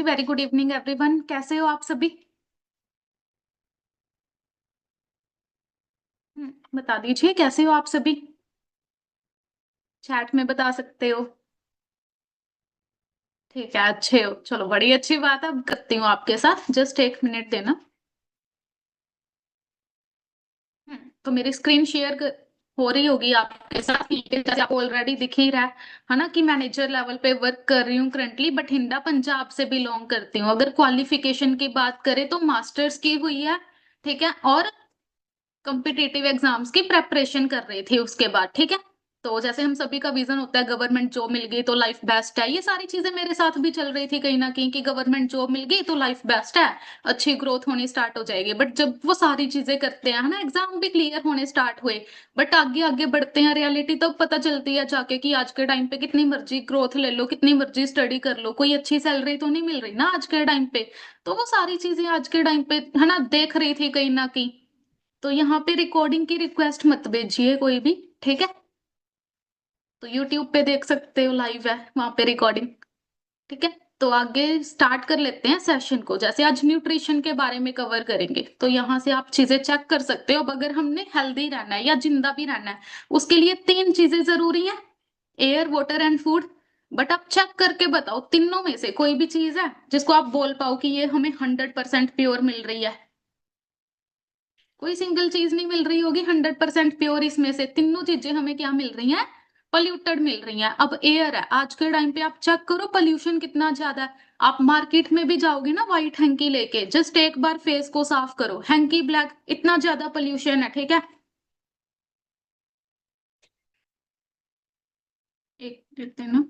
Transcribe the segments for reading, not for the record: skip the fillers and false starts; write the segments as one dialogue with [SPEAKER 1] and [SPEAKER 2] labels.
[SPEAKER 1] जी, very good evening everyone. कैसे हो आप सभी? बता दीजिए कैसे हो आप सभी? चैट में बता सकते हो। ठीक है, अच्छे हो, चलो बड़ी अच्छी बात है। अब करती हूँ आपके साथ, जस्ट 1 मिनट देना। तो मेरी स्क्रीन हो रही होगी आपके साथ, जैसे आपको ऑलरेडी दिख ही रहा है ना, कि मैनेजर लेवल पे वर्क कर रही हूँ करंटली, बठिंडा पंजाब से बिलोंग करती हूँ। अगर क्वालिफिकेशन की बात करें तो मास्टर्स की हुई है, ठीक है, और कॉम्पिटिटिव एग्जाम्स की प्रेपरेशन कर रही थी उसके बाद, ठीक है। तो जैसे हम सभी का विजन होता है गवर्नमेंट जॉब मिल गई तो लाइफ बेस्ट है, ये सारी चीजें मेरे साथ भी चल रही थी कहीं ना कहीं कि गवर्नमेंट जॉब मिल गई तो लाइफ बेस्ट है, अच्छी ग्रोथ होनी स्टार्ट हो जाएगी। बट जब वो सारी चीजें करते हैं, है ना, एग्जाम भी क्लियर होने स्टार्ट हुए, बट आगे आगे बढ़ते हैं रियलिटी तब पता चलती है जाके कि आज के टाइम पे कितनी मर्जी ग्रोथ ले लो, कितनी मर्जी स्टडी कर लो, कोई अच्छी सैलरी तो नहीं मिल रही ना आज के टाइम पे। तो वो सारी चीजें आज के टाइम पे, है ना, देख रही थी कहीं ना कहीं। तो यहाँ पे रिकॉर्डिंग की रिक्वेस्ट मत भेजिए कोई भी, ठीक है। तो यूट्यूब पे देख सकते हो, लाइव है वहां पे रिकॉर्डिंग, ठीक है। तो आगे स्टार्ट कर लेते हैं सेशन को। जैसे आज न्यूट्रिशन के बारे में कवर करेंगे, तो यहाँ से आप चीजें चेक कर सकते हो। अब अगर हमने हेल्दी रहना है या जिंदा भी रहना है, उसके लिए 3 चीजें जरूरी है, air, water and food. But आप चेक करके बताओ, तीनों में से कोई भी चीज है जिसको आप बोल पाओ कि ये हमें 100% प्योर मिल रही है? कोई सिंगल चीज नहीं मिल रही होगी 100% प्योर। इसमें से तीनों चीजें हमें क्या मिल रही हैं? पॉल्यूटेड मिल रही हैं। अब एयर है, आज के टाइम पे आप चेक करो पॉल्यूशन कितना ज्यादा है। आप मार्केट में भी जाओगे ना व्हाइट हैंकी लेके, जस्ट एक बार फेस को साफ करो, हैंकी ब्लैक, इतना ज्यादा पॉल्यूशन है, ठीक है। एक देते हैं ना,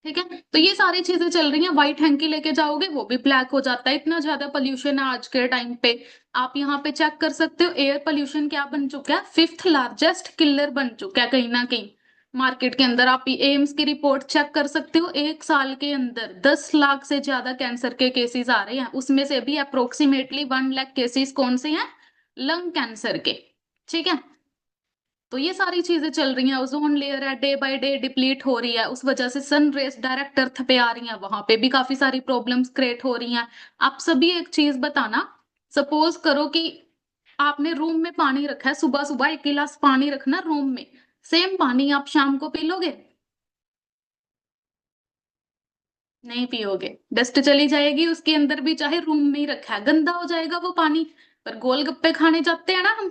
[SPEAKER 1] ठीक है। तो ये सारी चीजें चल रही हैं, व्हाइट हैंकी लेके जाओगे वो भी ब्लैक हो जाता है, इतना ज्यादा पोल्यूशन है आज के टाइम पे। आप यहाँ पे चेक कर सकते हो, एयर पोल्यूशन क्या बन चुका है, 5th लार्जेस्ट किलर बन चुका है कहीं ना कहीं मार्केट के अंदर। आप एम्स की रिपोर्ट चेक कर सकते हो, 1 साल के अंदर 10 लाख से ज्यादा कैंसर के केसेस आ रहे हैं, उसमें से भी अप्रोक्सीमेटली 1 लाख केसेस कौन से हैं? लंग कैंसर के, ठीक है। तो ये सारी चीजें चल रही हैं। ओजोन लेयर है डे बाय डे डिप्लीट हो रही है, उस वजह से सन रेज डायरेक्ट अर्थ पे आ रही हैं, वहां पे भी काफी सारी प्रॉब्लम्स क्रिएट हो रही हैं। आप सभी एक चीज बताना, सपोज करो कि आपने रूम में पानी रखा है, सुबह सुबह 1 गिलास पानी रखना रूम में, सेम पानी आप शाम को पी लोगे? नहीं पियोगे, डस्ट चली जाएगी उसके अंदर भी, चाहे रूम में ही रखा है, गंदा हो जाएगा वो पानी। पर गोलगप्पे खाने जाते हैं ना हम,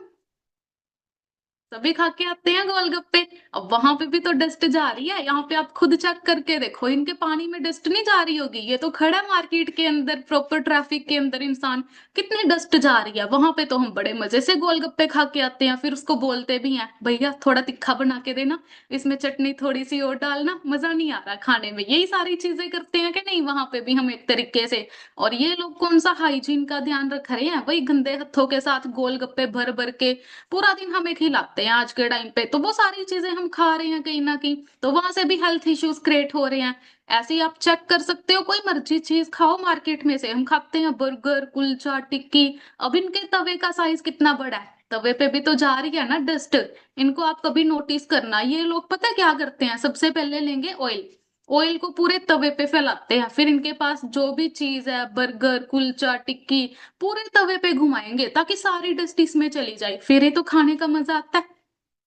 [SPEAKER 1] सभी खा के आते हैं गोलगप्पे। अब वहां पे भी तो डस्ट जा रही है, यहाँ पे आप खुद चेक करके देखो, इनके पानी में डस्ट नहीं जा रही होगी? ये तो खड़ा है मार्केट के अंदर, प्रॉपर ट्रैफिक के अंदर, इंसान, कितनी डस्ट जा रही है वहां पे। तो हम बड़े मजे से गोलगप्पे खा के आते हैं, फिर उसको बोलते भी हैं भैया थोड़ा तीखा बना के देना, इसमें चटनी थोड़ी सी और डालना, मजा नहीं आ रहा खाने में। यही सारी चीजें करते हैं कि नहीं वहां पे भी हम एक तरीके से। और ये लोग कौन सा हाइजीन का ध्यान रख रहे हैं? वही गंदे हथों के साथ गोलगप्पे भर भर के पूरा दिन हमें खिलाते हैं आज के टाइम पे। तो वो सारी चीजें हम खा रहे हैं कहीं ना कहीं, तो वहां से भी हेल्थ इश्यूज क्रिएट हो रहे हैं। ऐसे ही आप चेक कर सकते हो, कोई मर्जी चीज खाओ मार्केट में से, हम खाते हैं बर्गर, कुलचा, टिक्की। अब इनके तवे का साइज कितना बड़ा है, तवे पे भी तो जा रही है ना डस्ट। इनको आप कभी नोटिस करना, ये लोग पता है क्या करते हैं, सबसे पहले लेंगे ऑयल, ऑयल को पूरे तवे पे फैलाते हैं, फिर इनके पास जो भी चीज है, बर्गर, कुलचा, टिक्की, पूरे तवे पे घुमाएंगे ताकि सारी डस्ट इसमें चली जाए, फिर ही तो खाने का मजा आता है।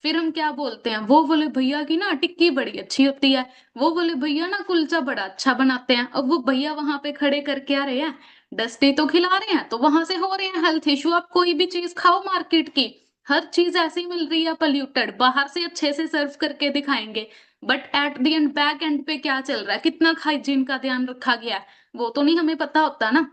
[SPEAKER 1] फिर हम क्या बोलते हैं, वो बोले भैया की ना टिक्की बड़ी अच्छी होती है, वो बोले भैया ना कुलचा बड़ा अच्छा बनाते हैं। अब वो भैया वहां पे खड़े करके आ रहे हैं, डस्टी तो खिला रहे हैं, तो वहां से हो रहे हैं हेल्थ इशू। आप कोई भी चीज खाओ मार्केट की, हर चीज ऐसी मिल रही है पोल्यूटेड, बाहर से अच्छे से सर्व करके दिखाएंगे, but at the end back and पे क्या चल रहा है, कितना हाइजीन का ध्यान रखा गया है, वो तो नहीं हमें पता होता ना।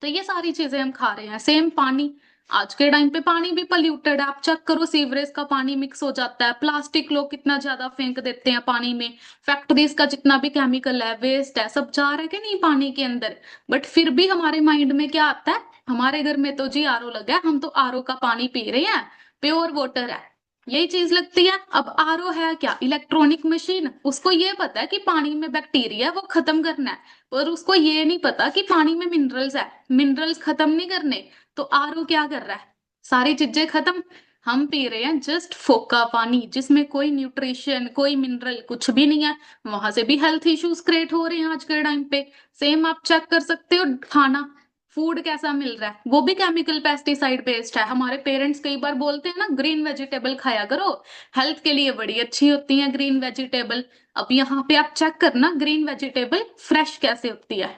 [SPEAKER 1] तो ये सारी चीजें हम खा रहे हैं। सेम पानी, आज के टाइम पे पानी भी पोल्यूटेड है, आप चेक करो, सीवरेज का पानी मिक्स हो जाता है, प्लास्टिक लोग कितना ज्यादा फेंक देते हैं पानी में, फैक्ट्रीज का जितना भी केमिकल है, वेस्ट है, सब जा रहा है कि नहीं पानी के अंदर। बट फिर भी हमारे माइंड में क्या आता है, हमारे घर में तो जी आरओ लगा है, हम तो आरओ का पानी पी रहे हैं, प्योर वाटर है, यही चीज लगती है। अब आरओ है क्या, इलेक्ट्रॉनिक मशीन, उसको ये पता है कि पानी में बैक्टीरिया है वो खत्म करना है, पर उसको ये नहीं पता कि पानी में मिनरल्स है, मिनरल्स खत्म नहीं करने। तो आरओ क्या कर रहा है, सारी चीजें खत्म, हम पी रहे हैं जस्ट फोका पानी, जिसमें कोई न्यूट्रिशन, कोई मिनरल कुछ भी नहीं है। वहां से भी हेल्थ इश्यूज क्रिएट हो रहे हैं आज के टाइम पे। सेम आप चेक कर सकते हो, खाना, फूड कैसा मिल रहा है, वो भी केमिकल पेस्टिसाइड बेस्ड है। हमारे पेरेंट्स कई बार बोलते हैं ना, ग्रीन वेजिटेबल खाया करो, हेल्थ के लिए बड़ी अच्छी होती है ग्रीन वेजिटेबल। अब यहाँ पे आप चेक करना, ग्रीन वेजिटेबल फ्रेश कैसे होती है,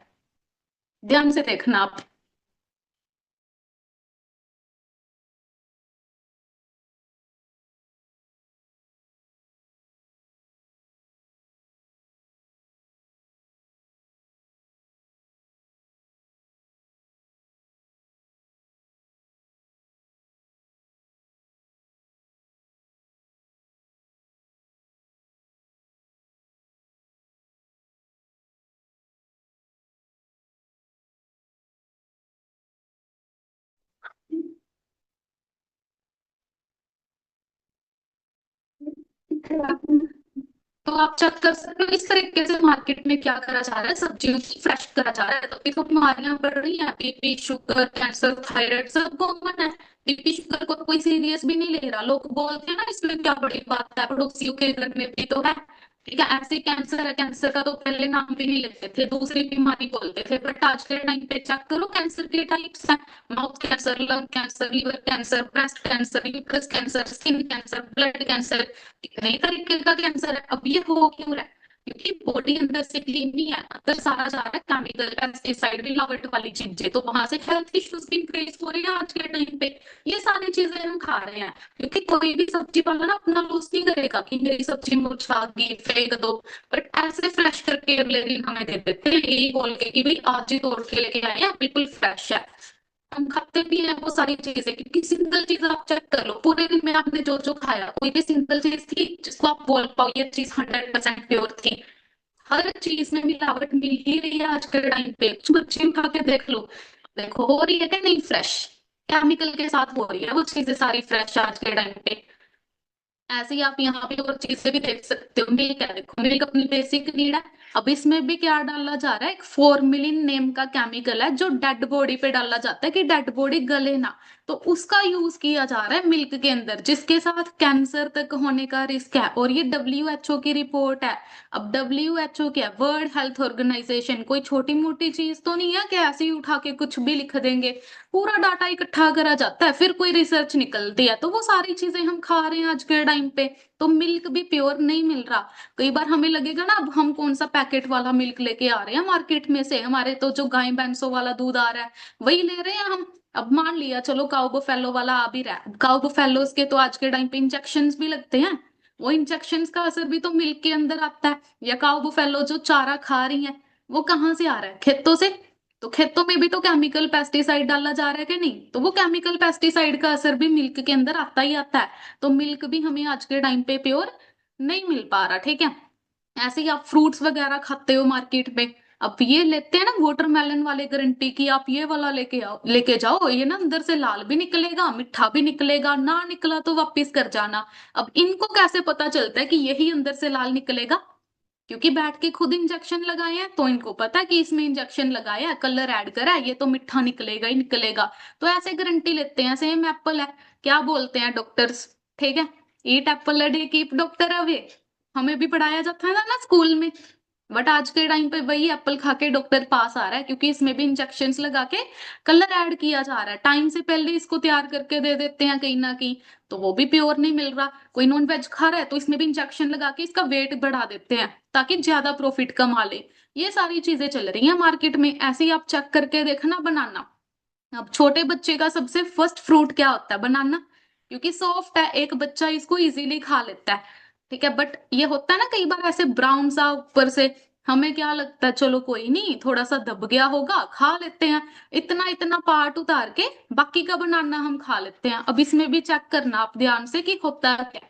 [SPEAKER 1] ध्यान से देखना आप। तो आप चेक कर सकते हो इस तरीके से मार्केट में क्या करा जा रहा है, सब्जियों की फ्रेश करा जा रहा है, तो देखो बीमारियां बढ़ रही हैं, बीपी, शुगर, कैंसर, थायराइड सब कॉमन है। बीपी शुगर को तो कोई सीरियस भी नहीं ले रहा, लोग बोलते हैं ना इसमें क्या बड़ी बात है, पड़ोसियों के घर में भी तो है। ठीक है, ऐसे कैंसर है, कैंसर का तो पहले नाम भी नहीं लेते थे, दूसरी बीमारी बोलते थे, बट आज के टाइम पे चेक करो कैंसर के टाइप्स हैं। Mouth cancer, lung cancer, liver cancer, breast cancer, uterus cancer, skin cancer, blood cancer, कितने तरीके का कैंसर है। अब ये हो क्यों रहा है? क्योंकि बॉडी अंदर से क्लीन नहीं है, अंदर सारा जा रहा है केमिकल, पेस्टिसाइड, मिलावट वाली चीजें, तो वहां से हेल्थ इश्यूज भी इंक्रीज हो रहे हैं आज के टाइम पे। ये सारी चीजें हम खा रहे हैं, क्योंकि कोई भी सब्जी वाला ना अपना लॉस नहीं करेगा कि मेरी सब्जी मुरझा गई फेंक दो, बट ऐसे फ्रेश करके अगले दिन हमें दे देते हैं, यही बोल के कि भाई आज ही तोड़ के लेके आए हैं, बिल्कुल फ्रेश है। हम खाते भी हैं वो सारी चीजें, क्योंकि सिंगल चीज आप चेक कर लो, पूरे दिन में आपने जो जो खाया, कोई भी सिंगल चीज थी जिसको आप बोल पाओ ये चीज 100% प्योर थी? हर चीज में मिलावट मिल ही रही है आज के टाइम पे। कुछ बच्चे उठा के देख लो, देखो हो रही है कि नहीं फ्रेश, केमिकल के साथ हो रही है वो चीजें सारी फ्रेश आज के टाइम पे। ऐसे ही आप यहाँ पे और चीजें भी देख सकते हो, मिल्क है, देखो मिल्क अपनी बेसिक नीड है। अब इसमें भी क्या डाला जा रहा है, एक फॉर्मेलिन नेम का केमिकल है जो डेड बॉडी पे डाला जाता है कि डेड बॉडी गले ना, तो उसका यूज किया जा रहा है मिल्क के अंदर, जिसके साथ कैंसर तक होने का रिस्क है। और ये WHO की रिपोर्ट है। अब WHO क्या है, वर्ल्ड हेल्थ ऑर्गेनाइजेशन, कोई छोटी मोटी चीज तो नहीं है कि ऐसे ही उठा के कुछ भी लिख देंगे। पूरा डाटा इकट्ठा करा जाता है, फिर कोई रिसर्च निकलती है, तो वो सारी चीजें हम खा रहे हैं आज के टाइम पे। तो मिल्क भी प्योर नहीं मिल रहा। कई बार हमें लगेगा ना, अब हम कौन सा पैकेट वाला मिल्क लेके आ रहे हैं मार्केट में से, हमारे तो जो गाय भैंसों वाला दूध आ रहा है वही ले रहे हैं हम। अब मान लिया चलो काउ बुफेलो वाला आ भी रहा है, काउ बुफेलोस के तो आज के टाइम पे इंजेक्शन भी लगते हैं, वो इंजेक्शन का असर भी तो मिल्क के अंदर आता है। या काउ बुफेलो जो चारा खा रही है, वो कहाँ से आ रहा है, खेतों से। तो खेतों में भी तो केमिकल पेस्टिसाइड डाला जा रहा है कि नहीं, तो वो केमिकल पेस्टिसाइड का असर भी मिल्क के अंदर आता ही आता है। तो मिल्क भी हमें आज के टाइम पे प्योर नहीं मिल पा रहा, ठीक है। ऐसे ही आप फ्रूट्स वगैरह खाते हो मार्केट में, अब ये लेते हैं ना वाटरमेलन वाले गारंटी की, आप ये वाला लेके जाओ, ये ना अंदर से लाल भी निकलेगा, मीठा भी निकलेगा, ना निकला तो वापिस कर जाना। अब इनको कैसे पता चलता है कि यही अंदर से लाल निकलेगा? क्योंकि बैठ के खुद इंजेक्शन लगाए हैं, तो इनको पता है कि इसमें इंजेक्शन लगाया है, कलर ऐड करा है, ये तो मिठा निकलेगा ही निकलेगा। तो ऐसे गारंटी लेते हैं। सेम एप्पल है, क्या बोलते हैं डॉक्टर्स, ठीक है, ईट Apple a day keep doctor away, हमें भी पढ़ाया जाता है ना स्कूल में। बट आज के टाइम पे वही एप्पल खा के डॉक्टर पास आ रहा है, क्योंकि इसमें भी इंजेक्शन लगा के कलर ऐड किया जा रहा है, टाइम से पहले इसको तैयार करके दे देते हैं कहीं ना कहीं। तो वो भी प्योर नहीं मिल रहा। कोई नॉन वेज खा रहा है तो इसमें भी इंजेक्शन लगा के इसका वेट बढ़ा देते हैं ताकि ज्यादा प्रॉफिट कमा ले। ये सारी चीजें चल रही हैं मार्केट में, ऐसे ही आप चेक करके देखना बनाना। अब छोटे बच्चे का सबसे फर्स्ट फ्रूट क्या होता है, बनाना, क्योंकि सॉफ्ट है, एक बच्चा इसको इजीली खा लेता है। ठीक है, बट ये होता है ना कई बार ऐसे ब्राउन सा ऊपर से, हमें क्या लगता है चलो कोई नहीं, थोड़ा सा दब गया होगा खा लेते हैं, इतना इतना पार्ट उतार के बाकी का बनाना हम खा लेते हैं। अब इसमें भी चेक करना आप ध्यान से कि होता क्या है।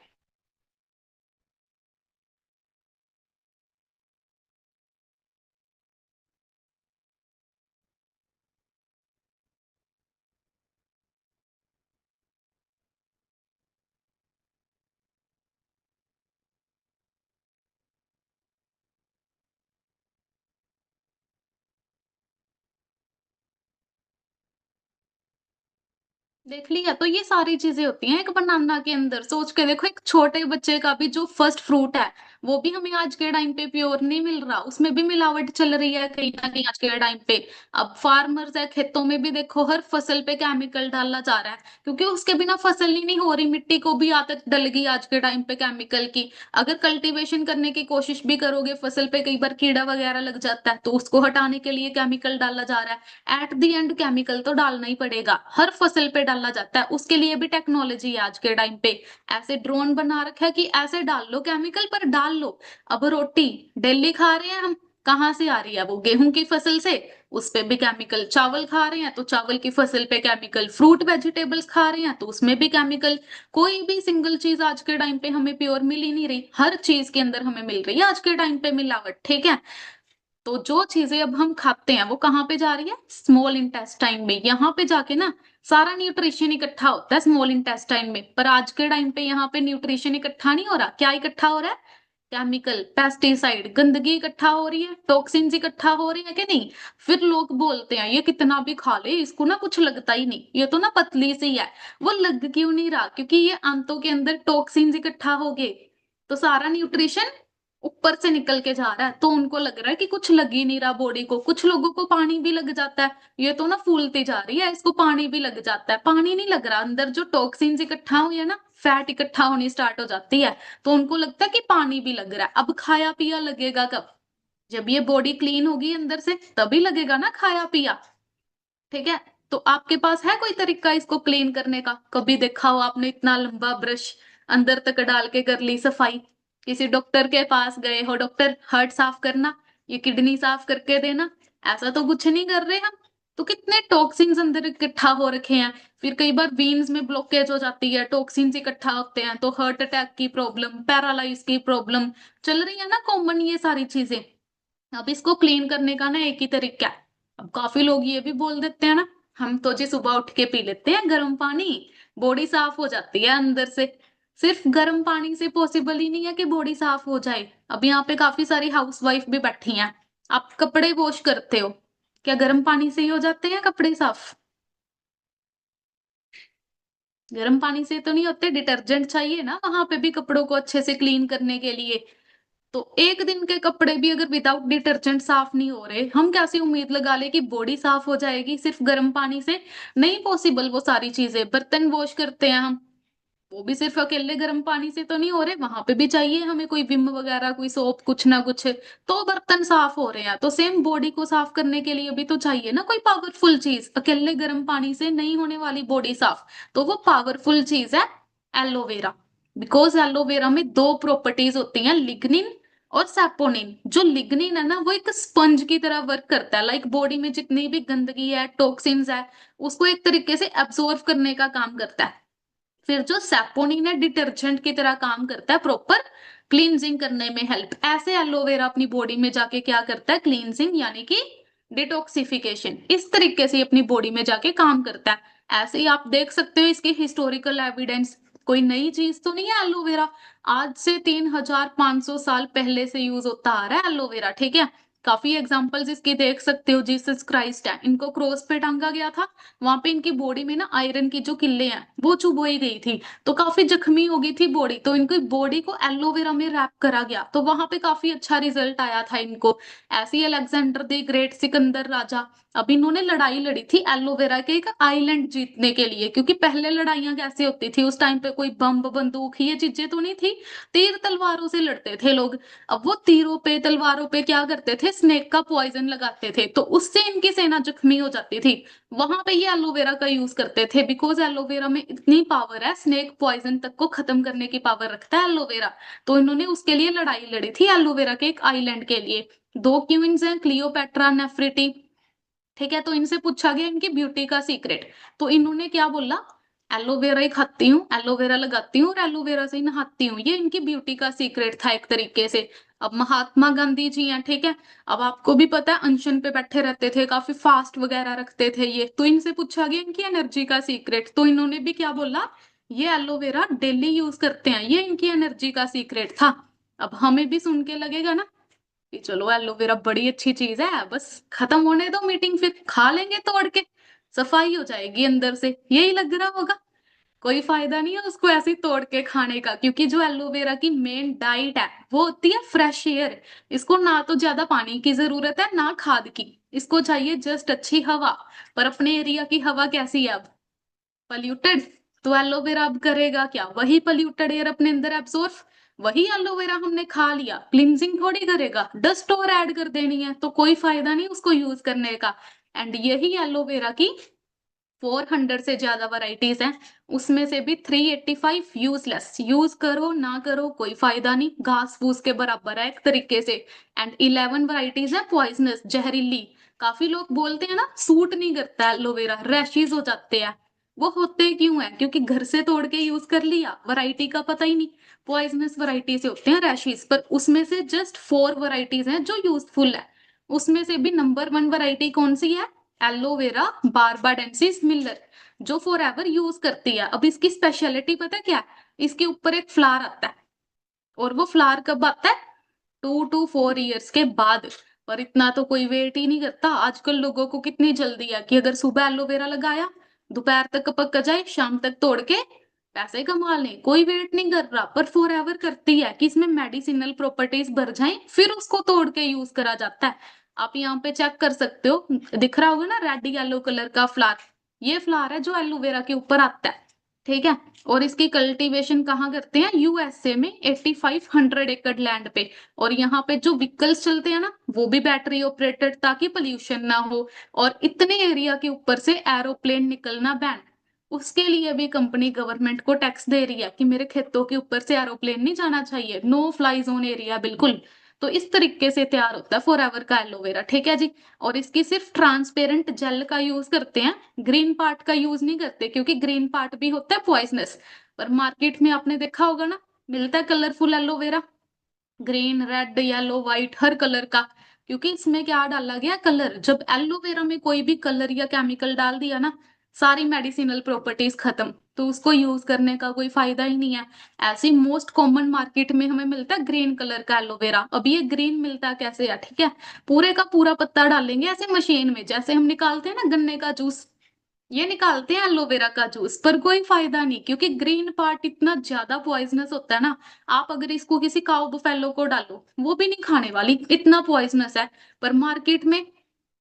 [SPEAKER 1] देख लिया, तो ये सारी चीजें होती हैं एक बनाना के अंदर। सोच के देखो, एक छोटे बच्चे का भी जो फर्स्ट फ्रूट है, वो भी हमें आज के टाइम पे प्योर नहीं मिल रहा, उसमें भी मिलावट चल रही है कहीं ना कहीं आज के टाइम पे। अब फार्मर्स है, खेतों में भी देखो हर फसल पे केमिकल डाला जा रहा है, क्योंकि उसके बिना फसल ही नहीं हो रही, मिट्टी को भी आदत डल गई आज के टाइम पे केमिकल की। अगर कल्टीवेशन करने की कोशिश भी करोगे, फसल पे कई बार कीड़ा वगैरह लग जाता है, तो उसको हटाने के लिए केमिकल डाला जा रहा है। एट दी एंड केमिकल तो डालना ही पड़ेगा, हर फसल पे डाला जाता है, उसके लिए भी टेक्नोलॉजी है आज के टाइम पे। ऐसे ड्रोन बना रखा है कि ऐसे डाल लो केमिकल, पर डाल लो। अब रोटी डेली खा रहे हैं हम, कहाँ से आ रही है वो? गेहूं की फसल से, उस पे भी केमिकल। चावल खा रहे हैं तो चावल की फसल पे केमिकल, फ्रूट वेजिटेबल्स खा रहे हैं तो उसमें भी केमिकल। कोई भी सिंगल चीज आज के टाइम पे हमें प्योर मिल ही नहीं रही, हर चीज के अंदर हमें मिल रही है आज के टाइम पे मिलावट, ठीक है। तो जो चीजें अब हम खाते हैं वो कहाँ पे जा रही है? स्मॉल इंटेस्टाइन में। यहाँ पे जाके ना सारा न्यूट्रिशन इकट्ठा होता है स्मॉल इंटेस्टाइन में, पर आज के टाइम पे यहाँ पे न्यूट्रिशन इकट्ठा नहीं हो रहा। क्या इकट्ठा हो रहा है? केमिकल, पेस्टिसाइड, गंदगी इकट्ठा हो रही है, टॉक्सिन्स इकट्ठा हो रही है कि नहीं? फिर लोग बोलते हैं ये कितना भी खा ले, इसको ना कुछ लगता ही नहीं, ये तो ना पतली सी है। वो लग क्यों नहीं रहा? क्योंकि ये आंतों के अंदर टॉक्सिन्स इकट्ठा हो गए, तो सारा न्यूट्रिशन ऊपर से निकल के जा रहा है, तो उनको लग रहा है कि कुछ लग ही नहीं रहा बॉडी को। कुछ लोगों को पानी भी लग जाता है, ये तो ना फूलती जा रही है, इसको पानी भी लग जाता है। पानी नहीं लग रहा, अंदर जो टॉक्सिन्स इकट्ठा हुई है ना, फैट इकट्ठा होनी स्टार्ट हो जाती है, तो उनको लगता है कि पानी भी लग रहा है। अब खाया पिया लगेगा कब? जब ये बॉडी क्लीन होगी अंदर से, तभी लगेगा ना खाया पिया, ठीक है। तो आपके पास है कोई तरीका इसको क्लीन करने का? कभी देखा हो आपने इतना लंबा ब्रश अंदर तक डाल के कर ली सफाई? किसी डॉक्टर के पास गए हो, डॉक्टर हार्ट साफ करना, ये किडनी साफ करके देना, ऐसा तो कुछ नहीं कर रहे हम। तो कितने टॉक्सिन्स अंदर इकट्ठा हो रखे हैं। फिर कई बार वीन्स में ब्लॉकेज हो जाती है, टॉक्सिन्स इकट्ठा होते हैं, तो हार्ट अटैक की प्रॉब्लम, पैरालाइज की प्रॉब्लम चल रही है ना कॉमन, ये सारी चीजें। अब इसको क्लीन करने का ना एक ही तरीका है। अब काफी लोग ये भी बोल देते हैं ना, हम तो जी सुबह उठ के पी लेते हैं गर्म पानी, बॉडी साफ हो जाती है अंदर से। सिर्फ गर्म पानी से पॉसिबल ही नहीं है कि बॉडी साफ हो जाए। अब यहाँ पे काफी सारी हाउसवाइफ भी बैठी हैं, आप कपड़े वॉश करते हो, क्या गर्म पानी से ही हो जाते हैं कपड़े साफ? गर्म पानी से तो नहीं होते, डिटर्जेंट चाहिए ना वहां पे भी कपड़ों को अच्छे से क्लीन करने के लिए। तो एक दिन के कपड़े भी अगर विदाउट डिटर्जेंट साफ नहीं हो रहे, हम कैसी उम्मीद लगा ले कि बॉडी साफ हो जाएगी सिर्फ गर्म पानी से? नहीं पॉसिबल वो सारी चीजें। बर्तन वॉश करते हैं हम, वो भी सिर्फ अकेले गर्म पानी से तो नहीं हो रहे, वहां पे भी चाहिए हमें कोई विम वगैरह, कोई सोप, कुछ ना कुछ, तो बर्तन साफ हो रहे हैं। तो सेम बॉडी को साफ करने के लिए भी तो चाहिए ना कोई पावरफुल चीज, अकेले गर्म पानी से नहीं होने वाली बॉडी साफ। तो वो पावरफुल चीज है एलोवेरा। बिकॉज एलोवेरा में दो प्रॉपर्टीज होती हैं, लिग्निन और सैपोनिन। जो लिग्निन है ना, वो एक स्पंज की तरह वर्क करता है, लाइक बॉडी में जितनी भी गंदगी है, टॉक्सिन्स है, उसको एक तरीके से एब्सॉर्ब करने का काम करता है। फिर जो सैपोनिन है, डिटर्जेंट की तरह काम करता है, प्रॉपर क्लींजिंग करने में हेल्प। ऐसे एलोवेरा अपनी बॉडी में जाके क्या करता है? क्लींजिंग यानी कि डिटॉक्सिफिकेशन, इस तरीके से अपनी बॉडी में जाके काम करता है। ऐसे ही आप देख सकते हो इसके हिस्टोरिकल एविडेंस, कोई नई चीज तो नहीं है एलोवेरा। आज से 3500 साल पहले से यूज होता आ रहा है एलोवेरा, ठीक है। काफी एग्जांपल्स इसकी देख सकते हो। जीसस क्राइस्ट है, इनको क्रॉस पे टांगा गया था, वहां पे इनकी बॉडी में ना आयरन की जो किल्ले हैं वो चुभोई गई थी, तो काफी जख्मी हो गई थी बॉडी, तो इनकी बॉडी को एलोवेरा में रैप करा गया, तो वहां पे काफी अच्छा रिजल्ट आया था इनको। ऐसे ही अलेक्जेंडर द ग्रेट, सिकंदर राजा, अब इन्होंने लड़ाई लड़ी थी एलोवेरा के एक आइलैंड जीतने के लिए, क्योंकि पहले लड़ाइयां कैसे होती थी उस टाइम पे, कोई बम बंदूक ये चीजें तो नहीं थी, तीर तलवारों से लड़ते थे लोग। अब वो तीरों पे तलवारों पे क्या करते थे? स्नेक का पॉइजन लगाते थे, तो उससे इनकी सेना जख्मी हो जाती थी। वहां पे ये एलोवेरा का यूज करते थे, बिकॉज एलोवेरा में इतनी पावर है, स्नेक पॉइजन तक को खत्म करने की पावर रखता है एलोवेरा। तो इन्होंने उसके लिए लड़ाई लड़ी थी एलोवेरा के एक आइलैंड के लिए। दो क्वींस हैं, क्लियोपेट्रा, नेफरिटी, ठीक है। तो इनसे पूछा गया इनकी ब्यूटी का सीक्रेट, तो इन्होंने क्या बोला? एलोवेरा ही खाती हूँ, एलोवेरा लगाती हूँ और एलोवेरा से ही नहाती हूँ, ये इनकी ब्यूटी का सीक्रेट था एक तरीके से। अब महात्मा गांधी जी हैं, ठीक है। अब आपको भी पता है अनशन पे बैठे रहते थे, काफी फास्ट वगैरह रखते थे ये, तो इनसे पूछा गया इनकी एनर्जी का सीक्रेट, तो इन्होंने भी क्या बोला? ये एलोवेरा डेली यूज करते हैं, ये इनकी एनर्जी का सीक्रेट था। अब हमें भी सुन के लगेगा ना कि चलो एलोवेरा बड़ी अच्छी चीज है, बस खत्म होने दो मीटिंग, फिर खा लेंगे तोड़ के। सफाई हो जाएगी अंदर से, यही लग रहा होगा। कोई फायदा नहीं है उसको ऐसे ही तोड़ के खाने का, क्योंकि जो एलोवेरा की मेन डाइट है वो होती है फ्रेश एयर। इसको ना तो ज्यादा पानी की जरूरत है ना खाद की, इसको चाहिए जस्ट अच्छी हवा। पर अपने एरिया की हवा कैसी है अब? पल्यूटेड। तो एलोवेरा अब करेगा क्या? वही पल्यूटेड एयर अपने अंदर एब्सॉर्ब। वही एलोवेरा हमने खा लिया, क्लिनजिंग थोड़ी करेगा, डस्ट और ऐड कर देनी है, तो कोई फायदा नहीं उसको यूज करने का। एंड यही एलोवेरा की 400 से ज्यादा वैरायटीज हैं, उसमें से भी 385 यूजलेस। यूज करो ना करो कोई फायदा नहीं, घास फूस के बराबर है एक तरीके से। एंड 11 वैरायटीज है पॉइजनस, जहरीली। काफी लोग बोलते हैं ना सूट नहीं करता एलोवेरा, रैशेज हो जाते हैं। वो होते क्यों है? क्योंकि घर से तोड़ के यूज कर लिया, वैरायटी का पता ही नहीं। पॉइजनस वैरायटी से होते हैं रैशेज, पर उसमें से जस्ट 4 वैरायटीज हैं जो यूजफुल है। उसमें से भी नंबर 1 वैरायटी कौन सी है? एलोवेरा बारबाडेंसिस मिलर, जो फॉर एवर यूज करती है। अब इसकी स्पेशलिटी पता क्या है? इसके ऊपर एक फ्लावर आता है, और वो फ्लावर कब आता है? 2 to 4 ईयर्स के बाद। और इतना तो कोई वेट ही नहीं करता। आजकल लोगों को कितनी जल्दी है कि अगर सुबह एलोवेरा लगाया, दोपहर तक पक जाए, शाम तक तोड़ के पैसे कमा लें। कोई वेट नहीं कर रहा, पर फॉर एवर करती है कि इसमें मेडिसिनल प्रॉपर्टीज बढ़ जाएं, फिर उसको तोड़ के यूज करा जाता है। आप यहाँ पे चेक कर सकते हो, दिख रहा होगा ना रेड येलो कलर का फ्लावर। ये फ्लावर है जो एलोवेरा के ऊपर आता है, ठीक है। और इसकी कल्टीवेशन कहाँ करते हैं? यूएसए में 8500 एकड़ लैंड पे। और यहाँ पे जो व्हीकल्स चलते हैं ना, वो भी बैटरी ऑपरेटेड, ताकि पोल्यूशन ना हो। और इतने एरिया के ऊपर से एरोप्लेन निकलना बैन, उसके लिए भी कंपनी गवर्नमेंट को टैक्स दे रही है कि मेरे खेतों के ऊपर से एरोप्लेन नहीं जाना चाहिए, नो फ्लाई जोन एरिया बिल्कुल। तो इस तरीके से तैयार होता है फॉरएवर का एलोवेरा, ठीक है जी। और इसकी सिर्फ ट्रांसपेरेंट जेल का यूज करते हैं, ग्रीन पार्ट का यूज नहीं करते, क्योंकि ग्रीन पार्ट भी होता है पॉइजनस। पर मार्केट में आपने देखा होगा ना, मिलता है colourful aloe vera, green red yellow white हर कलर का। क्योंकि इसमें क्या डाला गया? कलर। जब एलोवेरा में कोई भी कलर या केमिकल डाल दिया ना, सारी मेडिसिनल प्रॉपर्टीज खत्म, तो उसको यूज करने का कोई फायदा ही नहीं है। ऐसे मोस्ट कॉमन मार्केट में हमें मिलता है ग्रीन कलर का एलोवेरा। अब ये ग्रीन मिलता कैसे है? ठीक है, पूरे का पूरा पत्ता डालेंगे ऐसे मशीन में, जैसे हम निकालते हैं ना गन्ने का जूस, ये निकालते हैं एलोवेरा का जूस, पर कोई फायदा नहीं, क्योंकि ग्रीन पार्ट इतना ज्यादा पॉइजनस होता है ना। आप अगर इसको किसी काऊ बुफेलो को डालो, वो भी नहीं खाने वाली, इतना पॉइजनस है। पर मार्केट में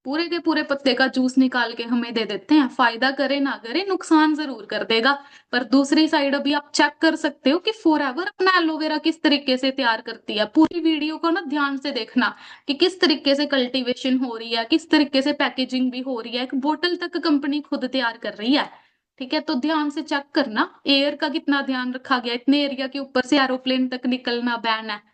[SPEAKER 1] पूरे के पूरे पत्ते का जूस निकाल के हमें दे देते हैं, फायदा करे ना करे नुकसान जरूर कर देगा। पर दूसरी साइड अभी आप चेक कर सकते हो कि फॉरएवर अपना एलोवेरा किस तरीके से तैयार करती है। पूरी वीडियो को ना ध्यान से देखना कि किस तरीके से कल्टीवेशन हो रही है, किस तरीके से पैकेजिंग भी हो रही है, एक बोतल तक कंपनी खुद तैयार कर रही है। ठीक है, तो ध्यान से चेक करना एयर का कितना ध्यान रखा गया, इतने एरिया के ऊपर से एरोप्लेन तक निकलना बैन है।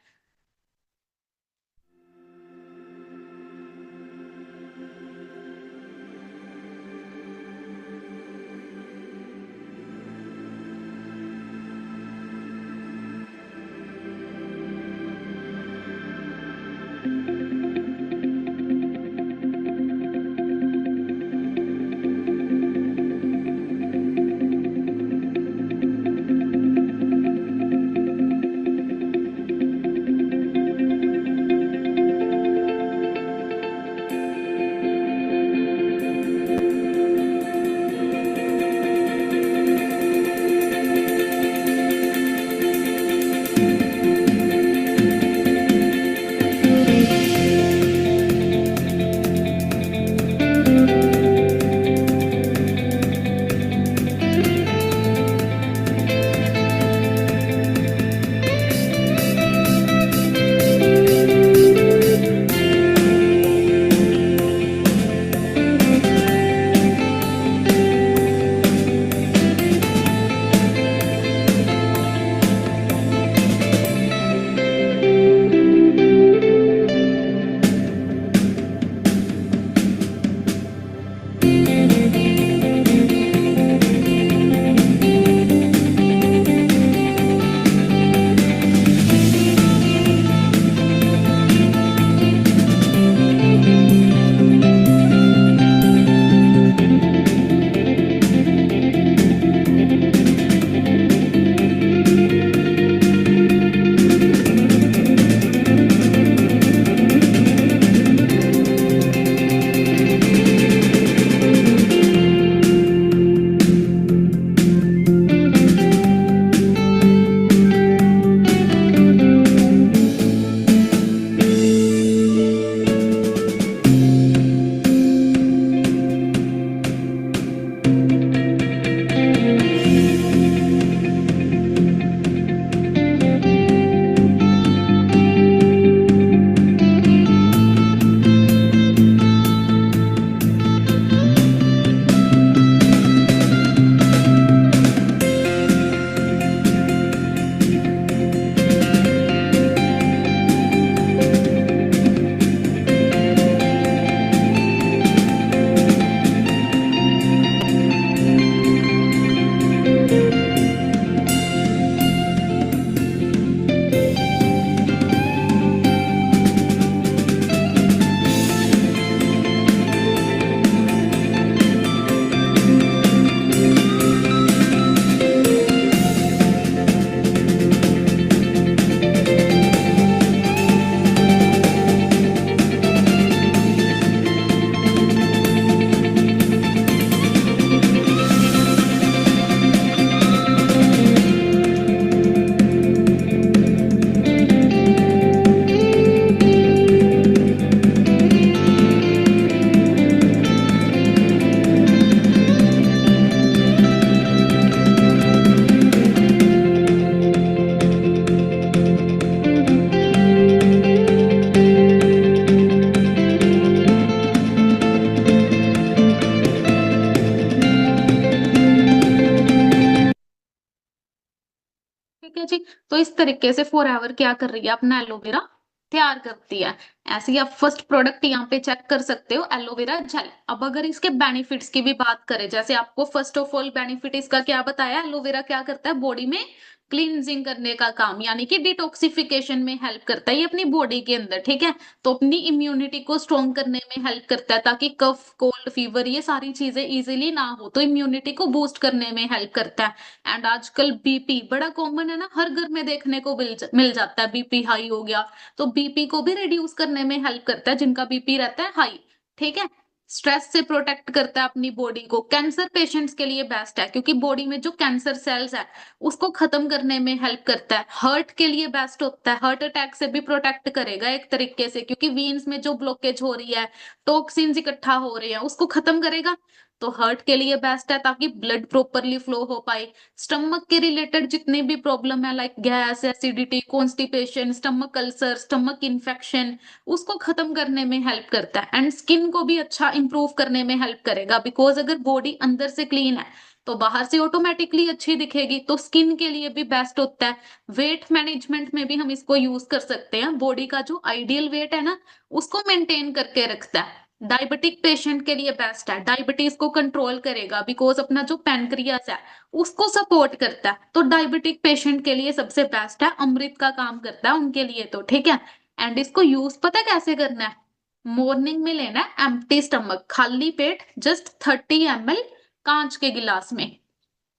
[SPEAKER 1] जी। तो इस तरीके से फॉरएवर क्या कर रही है, अपना एलोवेरा तैयार करती है। ऐसे ही आप फर्स्ट प्रोडक्ट यहाँ पे चेक कर सकते हो, एलोवेरा जेल। अब अगर इसके बेनिफिट्स की भी बात करें, जैसे आपको फर्स्ट ऑफ ऑल बेनिफिट इसका क्या बताया, एलोवेरा क्या करता है, बॉडी में क्लींजिंग करने का काम, यानी कि डिटॉक्सिफिकेशन में हेल्प करता है ये अपनी बॉडी के अंदर, ठीक है। तो अपनी इम्यूनिटी को स्ट्रॉन्ग करने में हेल्प करता है, ताकि कफ, कोल्ड, फीवर ये सारी चीजें इजीली ना हो, तो इम्यूनिटी को बूस्ट करने में हेल्प करता है। एंड आजकल बीपी बड़ा कॉमन है ना, हर घर में देखने को मिल जाता है, बीपी हाई हो गया, तो बीपी को भी रिड्यूस करने में हेल्प करता है, जिनका बीपी रहता है हाई, ठीक है। स्ट्रेस से प्रोटेक्ट करता है अपनी बॉडी को। कैंसर पेशेंट्स के लिए बेस्ट है, क्योंकि बॉडी में जो कैंसर सेल्स है उसको खत्म करने में हेल्प करता है। हर्ट के लिए बेस्ट होता है, हार्ट अटैक से भी प्रोटेक्ट करेगा एक तरीके से, क्योंकि वीन्स में जो ब्लॉकेज हो रही है, टॉक्सिन्स इकट्ठा हो रहे हैं, उसको खत्म करेगा। तो हार्ट के लिए बेस्ट है, ताकि ब्लड प्रॉपरली फ्लो हो पाए। स्टमक के रिलेटेड जितने भी प्रॉब्लम है, like gas, acidity, constipation, stomach ulcer, stomach infection, उसको खत्म करने में हेल्प करता है। एंड स्किन को भी अच्छा इंप्रूव करने में हेल्प करेगा, बिकॉज अगर बॉडी अंदर से क्लीन है तो बाहर से ऑटोमेटिकली अच्छी दिखेगी, तो स्किन के लिए भी बेस्ट होता है। वेट मैनेजमेंट में भी हम इसको यूज कर सकते हैं, बॉडी का जो आइडियल वेट है ना उसको मेंटेन करके रखता है। डायबिटिक पेशेंट के लिए बेस्ट है, डायबिटीज को कंट्रोल करेगा, बिकॉज अपना जो पैनक्रियास है उसको सपोर्ट करता है। तो डायबिटिक पेशेंट के लिए सबसे बेस्ट है, अमृत का काम करता है उनके लिए, तो ठीक है। एंड इसको यूज पता है कैसे करना है, मॉर्निंग में लेना है एम्प्टी स्टमक, खाली पेट, जस्ट 30 ml कांच के गिलास में,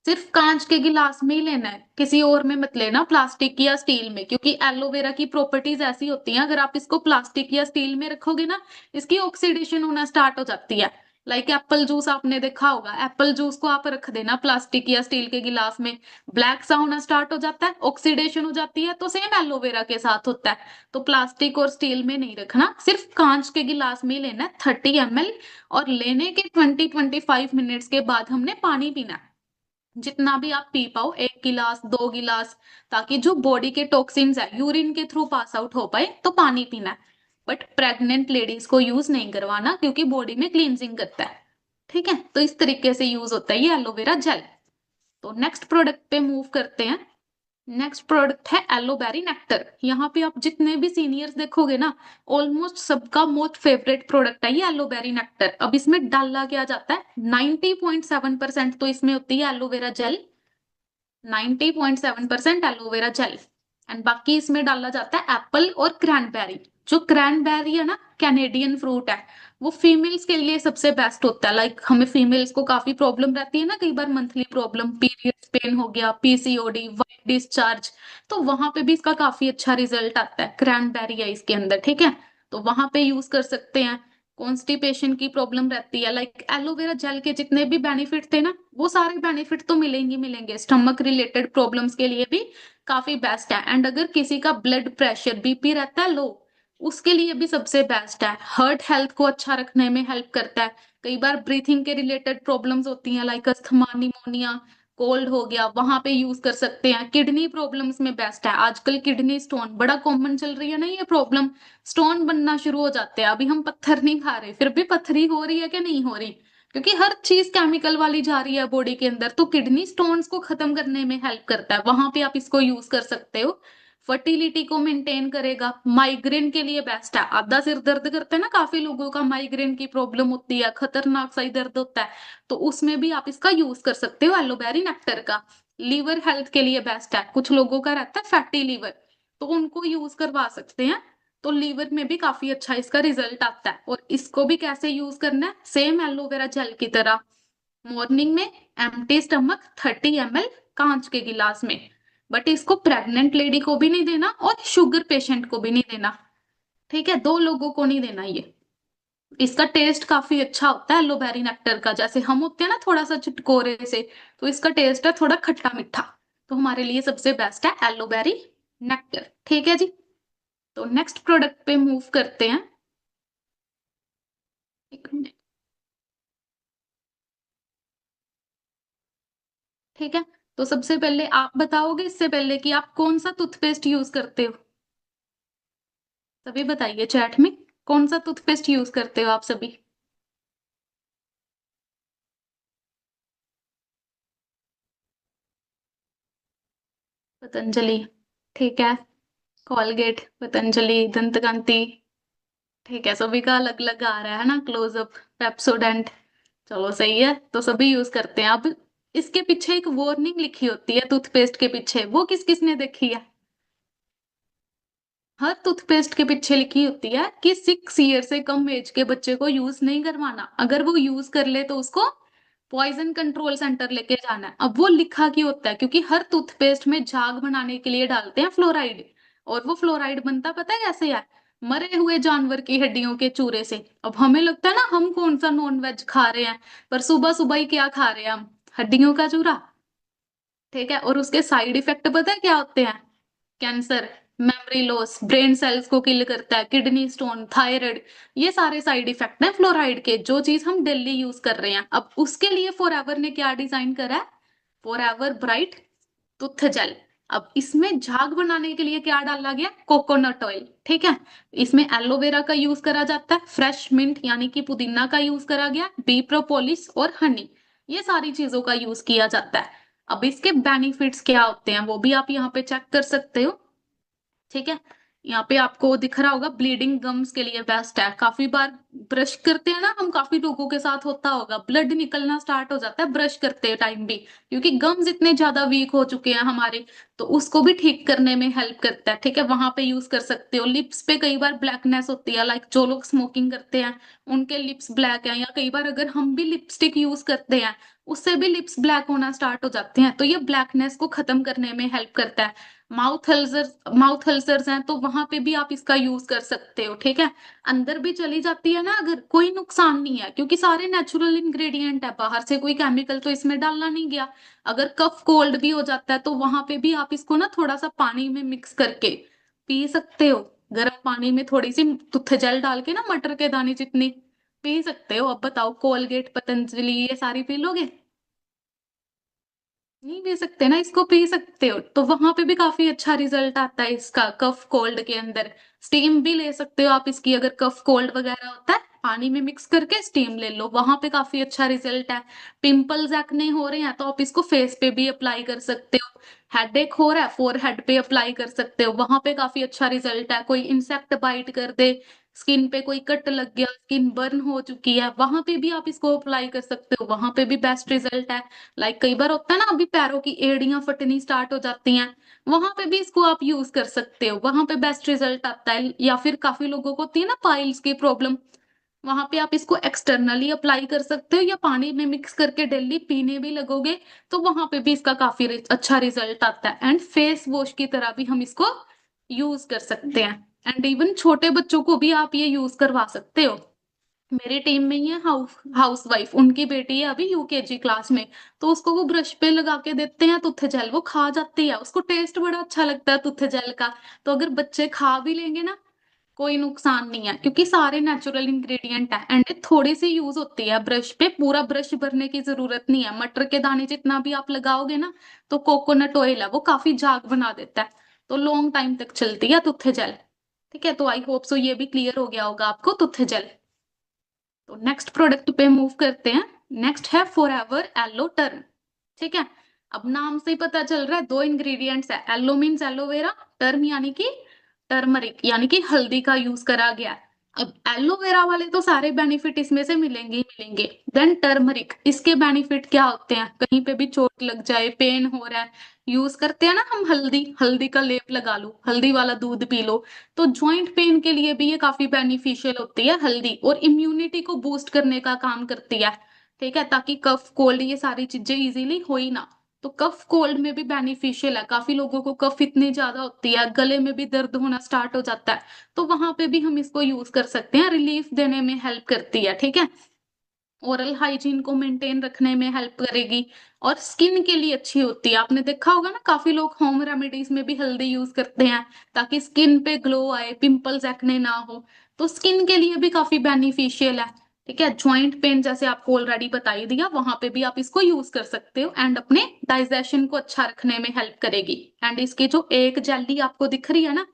[SPEAKER 1] सिर्फ कांच के गिलास में ही लेना है, किसी और में मत लेना, प्लास्टिक या स्टील में, क्योंकि एलोवेरा की प्रॉपर्टीज ऐसी होती हैं, अगर आप इसको प्लास्टिक या स्टील में रखोगे ना, इसकी ऑक्सीडेशन होना स्टार्ट हो जाती है। लाइक एप्पल जूस आपने देखा होगा, एप्पल जूस को आप रख देना प्लास्टिक या स्टील के गिलास में, ब्लैक सा होना स्टार्ट हो जाता है, ऑक्सीडेशन हो जाती है। तो सेम एलोवेरा के साथ होता है, तो प्लास्टिक और स्टील में नहीं रखना, सिर्फ कांच के गिलास में ही लेना है 30 ml। और लेने के 20-25 मिनट्स के बाद हमने पानी पीना है, जितना भी आप पी पाओ, 1 गिलास, 2 गिलास, ताकि जो बॉडी के टॉक्सिन्स है यूरिन के थ्रू पास आउट हो पाए, तो पानी पीना है। बट प्रेग्नेंट लेडीज को यूज नहीं करवाना, क्योंकि बॉडी में क्लींजिंग करता है, ठीक है। तो इस तरीके से यूज होता है ये एलोवेरा जेल। तो नेक्स्ट प्रोडक्ट पे मूव करते हैं। नेक्स्ट प्रोडक्ट है एलोबेरी नेक्टर। यहाँ पे आप जितने भी सीनियर्स देखोगे ना, ऑलमोस्ट सबका मोस्ट फेवरेट प्रोडक्ट है ये एलोबेरी नेक्टर। अब इसमें डाला क्या जाता है, 90.7% तो इसमें होती है aloe vera gel, 90.7% aloe vera gel. And बाकी इसमें डाला जाता है एप्पल और क्रैनबेरी। जो क्रैनबेरी है ना, कैनेडियन फ्रूट है, वो फीमेल्स के लिए सबसे बेस्ट होता है। लाइक हमें फीमेल्स को काफी प्रॉब्लम रहती है ना, कई बार मंथली प्रॉब्लम, पीरियड्स पेन हो गया, पीसीओडी, वाइट डिस्चार्ज, तो वहां पे भी इसका काफी अच्छा रिजल्ट आता है, क्रैनबेरी है इसके अंदर, ठीक है। तो वहां पे यूज कर सकते हैं। कॉन्स्टिपेशन की प्रॉब्लम रहती है, लाइक एलोवेरा जेल के जितने भी बेनिफिट थे ना, वो सारे बेनिफिट तो मिलेंगे मिलेंगे। स्टमक रिलेटेड प्रॉब्लम्स के लिए भी काफी बेस्ट है। एंड अगर किसी का ब्लड प्रेशर, बीपी रहता है लो, उसके लिए भी सबसे बेस्ट है। हार्ट हेल्थ को अच्छा रखने में हेल्प करता है। कई बार ब्रीथिंग के रिलेटेड प्रॉब्लम्स होती हैं, लाइक अस्थमा, निमोनिया, कोल्ड हो गया, वहां पे यूज कर सकते हैं। किडनी प्रॉब्लम्स में बेस्ट है, आजकल किडनी स्टोन बड़ा कॉमन चल रही है ना ये प्रॉब्लम, स्टोन बनना शुरू हो जाते हैं। अभी हम पत्थर नहीं खा रहे, फिर भी पत्थरी हो रही है कि नहीं हो रही, क्योंकि हर चीज केमिकल वाली जा रही है बॉडी के अंदर। तो किडनी स्टोन्स को खत्म करने में हेल्प करता है, वहां पे आप इसको यूज कर सकते हो। फर्टिलिटी को मेंटेन करेगा। माइग्रेन के लिए बेस्ट है, आधा सिर दर्द करता है ना, काफी लोगों का माइग्रेन की प्रॉब्लम होती है, खतरनाक सा ही दर्द होता है, तो उसमें भी आप इसका यूज कर सकते हो एलोबेरी नेक्टर का। लीवर हेल्थ के लिए बेस्ट है, कुछ लोगों का रहता है फैटी लीवर, तो उनको यूज करवा सकते हैं। तो लीवर में भी काफी अच्छा इसका रिजल्ट आता है। और इसको भी कैसे यूज करना है, सेम एलोवेरा जेल की तरह, मॉर्निंग में एम्प्टी स्टमक, 30 ml कांच के गिलास में। बट इसको प्रेग्नेंट लेडी को भी नहीं देना और शुगर पेशेंट को भी नहीं देना, ठीक है, दो लोगों को नहीं देना ये। इसका टेस्ट काफी अच्छा होता है एलोबेरी नेक्टर का, जैसे हम होते हैं ना थोड़ा सा चटकोरे से, तो इसका टेस्ट है थोड़ा खट्टा मीठा। तो हमारे लिए सबसे बेस्ट है एलोबेरी नेक्टर, ठीक है जी। तो नेक्स्ट प्रोडक्ट पे मूव करते हैं। एक मिनट, ठीक है। तो सबसे पहले आप बताओगे इससे पहले कि आप कौन सा टूथपेस्ट यूज करते हो, सभी बताइए चैट में, कौन सा टूथपेस्ट यूज करते हो आप सभी। पतंजलि, ठीक है। कॉलगेट, पतंजलि, दंतकांति, ठीक है। सभी का अलग अलग आ रहा है ना, क्लोजअप, पेप्सोडेंट। चलो सही है, तो सभी यूज करते हैं। अब इसके पीछे एक वार्निंग लिखी होती है टूथपेस्ट के पीछे, वो किस किसने देखी है? हर टूथपेस्ट के पीछे लिखी होती है कि 6 ईयर से कम एज के बच्चे को यूज नहीं करवाना, अगर वो यूज कर ले तो उसको पॉइजन कंट्रोल सेंटर लेके जाना है। अब वो लिखा क्यों होता है? क्योंकि हर टूथपेस्ट में झाग बनाने के लिए डालते हैं फ्लोराइड, और वो फ्लोराइड बनता पता है कैसे है? मरे हुए जानवर की हड्डियों के चूरे से। अब हमें लगता है ना हम कौन सा नॉन वेज खा रहे हैं, पर सुबह सुबह ही क्या खा रहे हैं हम? हड्डियों का चूरा। ठीक है, और उसके साइड इफेक्ट पता है क्या होते हैं? Cancer, memory loss, brain cells को किल करता है, किडनी स्टोन, थायराइड। ये सारे साइड इफेक्ट हैं फ्लोराइड के, जो चीज हम डेली यूज कर रहे हैं। अब उसके लिए फॉरएवर ने क्या डिजाइन करा है? Forever bright tooth gel. अब इसमें झाग बनाने के लिए क्या डाला गया? कोकोनट ऑयल, ठीक है। इसमें एलोवेरा का यूज करा जाता है, फ्रेश मिंट यानी कि पुदीना का यूज करा गया, बी प्रोपोलिस और हनी, ये सारी चीजों का यूज किया जाता है। अब इसके बेनिफिट्स क्या होते हैं वो भी आप यहाँ पे चेक कर सकते हो, ठीक है। यहाँ पे आपको दिख रहा होगा, ब्लीडिंग गम्स के लिए बेस्ट है। काफी बार ब्रश करते हैं ना हम, काफी लोगों के साथ होता होगा, ब्लड निकलना स्टार्ट हो जाता है ब्रश करते टाइम भी, क्योंकि गम्स इतने ज्यादा वीक हो चुके हैं हमारे। तो उसको भी ठीक करने में हेल्प करता है, ठीक है। वहां पे यूज कर सकते हो। लिप्स पे कई बार ब्लैकनेस होती है, लाइक जो लोग स्मोकिंग करते हैं उनके लिप्स ब्लैक है, या कई बार अगर हम भी लिपस्टिक यूज करते हैं उससे भी लिप्स ब्लैक होना स्टार्ट हो जाते हैं, तो ये ब्लैकनेस को खत्म करने में हेल्प करता है। माउथ अल्सर्स हैं तो वहां पे भी आप इसका यूज कर सकते हो, ठीक है। अंदर भी चली जाती है ना अगर, कोई नुकसान नहीं है, क्योंकि सारे नेचुरल इंग्रेडिएंट है, बाहर से कोई केमिकल तो इसमें डालना नहीं गया। अगर कफ कोल्ड भी हो जाता है तो वहां पे भी आप इसको ना थोड़ा सा पानी में मिक्स करके पी सकते हो। गर्म पानी में थोड़ी सी तुथ जल डाल के ना, मटर के दाने जितनी, पी सकते हो। अब बताओ, कोलगेट, पतंजलि, ये सारी पी लोगे? नहीं पी सकते ना, इसको पी सकते हो, तो वहां पे भी काफी अच्छा रिजल्ट आता है इसका कफ कोल्ड के अंदर। स्टीम भी ले सकते हो आप इसकी, अगर कफ कोल्ड वगैरह होता है पानी में मिक्स करके स्टीम ले लो, वहां पे काफी अच्छा रिजल्ट है। पिंपल्स एक्ने हो रहे हैं तो आप इसको फेस पे भी अप्लाई कर सकते हो। हेडेक हो रहा है, फोर हेड पे अप्लाई कर सकते हो, वहां पे काफी अच्छा रिजल्ट है। कोई इंसेक्ट बाइट कर दे, स्किन पे कोई कट लग गया, स्किन बर्न हो चुकी है, वहां पे भी आप इसको अप्लाई कर सकते हो, वहां पे भी बेस्ट रिजल्ट है। लाइक कई बार होता है ना, अभी पैरों की एड़ियां फटनी स्टार्ट हो जाती हैं, वहां पे भी इसको आप यूज कर सकते हो, वहां पे बेस्ट रिजल्ट आता है। या फिर काफी लोगों को होती है ना पाइल्स की प्रॉब्लम, वहां पे आप इसको एक्सटर्नली अप्लाई कर सकते हो, या पानी में मिक्स करके डेली पीने भी लगोगे तो वहां पे भी इसका काफी अच्छा रिजल्ट आता है। एंड फेस वॉश की तरह भी हम इसको यूज कर सकते हैं। एंड इवन छोटे बच्चों को भी आप ये यूज करवा सकते हो। मेरी टीम में ही है हाउस वाइफ, उनकी बेटी है अभी यूकेजी क्लास में, तो उसको वो ब्रश पे लगा के देते हैं तुथ जेल, वो खा जाती है, उसको टेस्ट बड़ा अच्छा लगता है तुथ जेल का। तो अगर बच्चे खा भी लेंगे ना, कोई नुकसान नहीं है, क्योंकि सारे नेचुरल इंग्रेडिएंट है। एंड थोड़ी सी यूज होती है ब्रश पे, पूरा ब्रश भरने की जरूरत नहीं है। मटर के दाने जितना भी आप लगाओगे ना, तो कोकोनट ऑयल है वो काफी झाग बना देता है, तो लॉन्ग टाइम तक चलती है तुथ जेल। ठीक है, तो आई होप सो ये भी क्लियर हो गया होगा आपको तुथ जेल। तो नेक्स्ट प्रोडक्ट पे मूव करते हैं। नेक्स्ट है फॉरएवर एलो टर्म, ठीक है। अब नाम से ही पता चल रहा है, दो इंग्रेडिएंट्स है, एलो मीन्स एलोवेरा, टर्म यानी कि टर्मरिक यानी कि हल्दी का यूज करा गया है। अब एलोवेरा वाले तो सारे बेनिफिट इसमें से मिलेंगे ही मिलेंगे। देन टर्मरिक, इसके बेनिफिट क्या होते हैं? कहीं पे भी चोट लग जाए, पेन हो रहा है, यूज करते हैं ना हम हल्दी, हल्दी का लेप लगा लो, हल्दी वाला दूध पी लो, तो ज्वाइंट पेन के लिए भी ये काफी बेनिफिशियल होती है हल्दी, और इम्यूनिटी को बूस्ट करने का काम करती है, ठीक है, ताकि कफ कोल्ड ये सारी चीजें इजीली हो ही ना। तो कफ कोल्ड में भी बेनिफिशियल है। काफी लोगों को कफ इतनी ज्यादा होती है, गले में भी दर्द होना स्टार्ट हो जाता है, तो वहां पे भी हम इसको यूज कर सकते हैं, रिलीफ देने में हेल्प करती है, ठीक है। ओरल हाइजीन को मेंटेन रखने में हेल्प करेगी, और स्किन के लिए अच्छी होती है। आपने देखा होगा ना, काफी लोग होम रेमेडीज में भी हल्दी यूज करते हैं ताकि स्किन पे ग्लो आए, पिंपल्स एक्ने ना हो, तो स्किन के लिए भी काफी बेनिफिशियल है, ठीक है। ज्वाइंट पेन जैसे आपको ऑलरेडी बता ही दिया, वहां पे भी आप इसको यूज कर सकते हो, एंड अपने डाइजेशन को अच्छा रखने में हेल्प करेगी। एंड इसकी जो एक जेली आपको दिख रही है ना,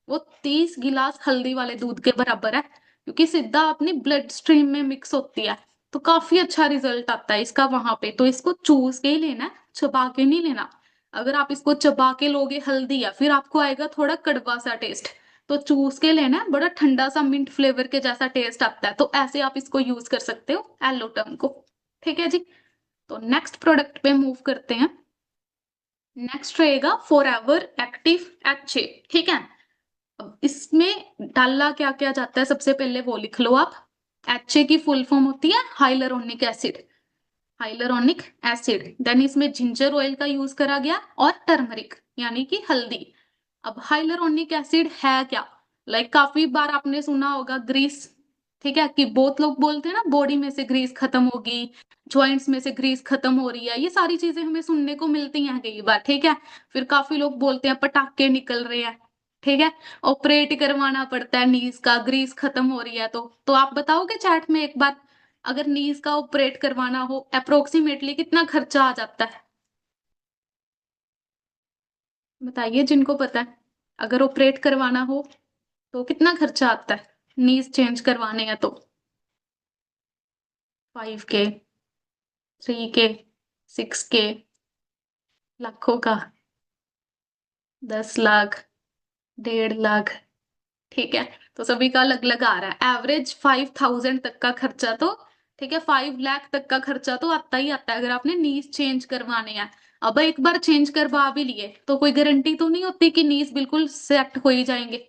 [SPEAKER 1] वो 30 गिलास हल्दी वाले दूध के बराबर है, क्योंकि सीधा अपनी ब्लड स्ट्रीम में मिक्स होती है, तो काफी अच्छा रिजल्ट आता है इसका वहां पे। तो इसको चूस के ही लेना है, चबा के नहीं लेना। अगर आप इसको चबा के लोगे हल्दी है, फिर आपको आएगा थोड़ा कड़वा सा टेस्ट। तो चूस के लेना है, बड़ा ठंडा सा मिंट फ्लेवर के जैसा टेस्ट आता है, तो ऐसे आप इसको यूज कर सकते हो एलोटर्म को। ठीक है जी। तो नेक्स्ट प्रोडक्ट पे मूव करते हैं। नेक्स्ट रहेगा फॉरएवर एक्टिव एच। ठीक है। अब इसमें डालना क्या क्या जाता है सबसे पहले वो लिख लो आप। एच की फुल फॉर्म होती है hyaluronic acid. Hyaluronic acid. Then इसमें जिंजर ऑयल का यूज करा गया और टर्मरिक यानी कि हल्दी। अब हाइलुरोनिक एसिड है क्या? लाइक काफी बार आपने सुना होगा ग्रीस। ठीक है, कि बहुत लोग बोलते हैं ना बॉडी में से ग्रीस खत्म होगी, जॉइंट्स में से ग्रीस खत्म हो रही है, ये सारी चीजें हमें सुनने को मिलती हैं कई बार। ठीक है। फिर काफी लोग बोलते हैं पटाखे निकल रहे हैं। ठीक है। ऑपरेट करवाना पड़ता है नीज का, ग्रीस खत्म हो रही है तो आप बताओगे चैट में एक बार, अगर नीज का ऑपरेट करवाना हो अप्रोक्सीमेटली कितना खर्चा आ जाता है? बताइए जिनको पता है। अगर ऑपरेट करवाना हो तो कितना खर्चा आता है, नीज चेंज करवाने हैं तो? 5K, 3K, 6K, लाखों का? 10 लाख, 1.5 लाख? ठीक है। तो सभी का अलग अलग आ रहा है, एवरेज 5,000 तक का खर्चा तो, ठीक है, 5 लाख तक का खर्चा तो आता ही आता है अगर आपने नीज चेंज करवाने हैं। अब एक बार चेंज करवा भी लिए तो कोई गारंटी तो नहीं होती कि नीज बिल्कुल सेट हो ही जाएंगे।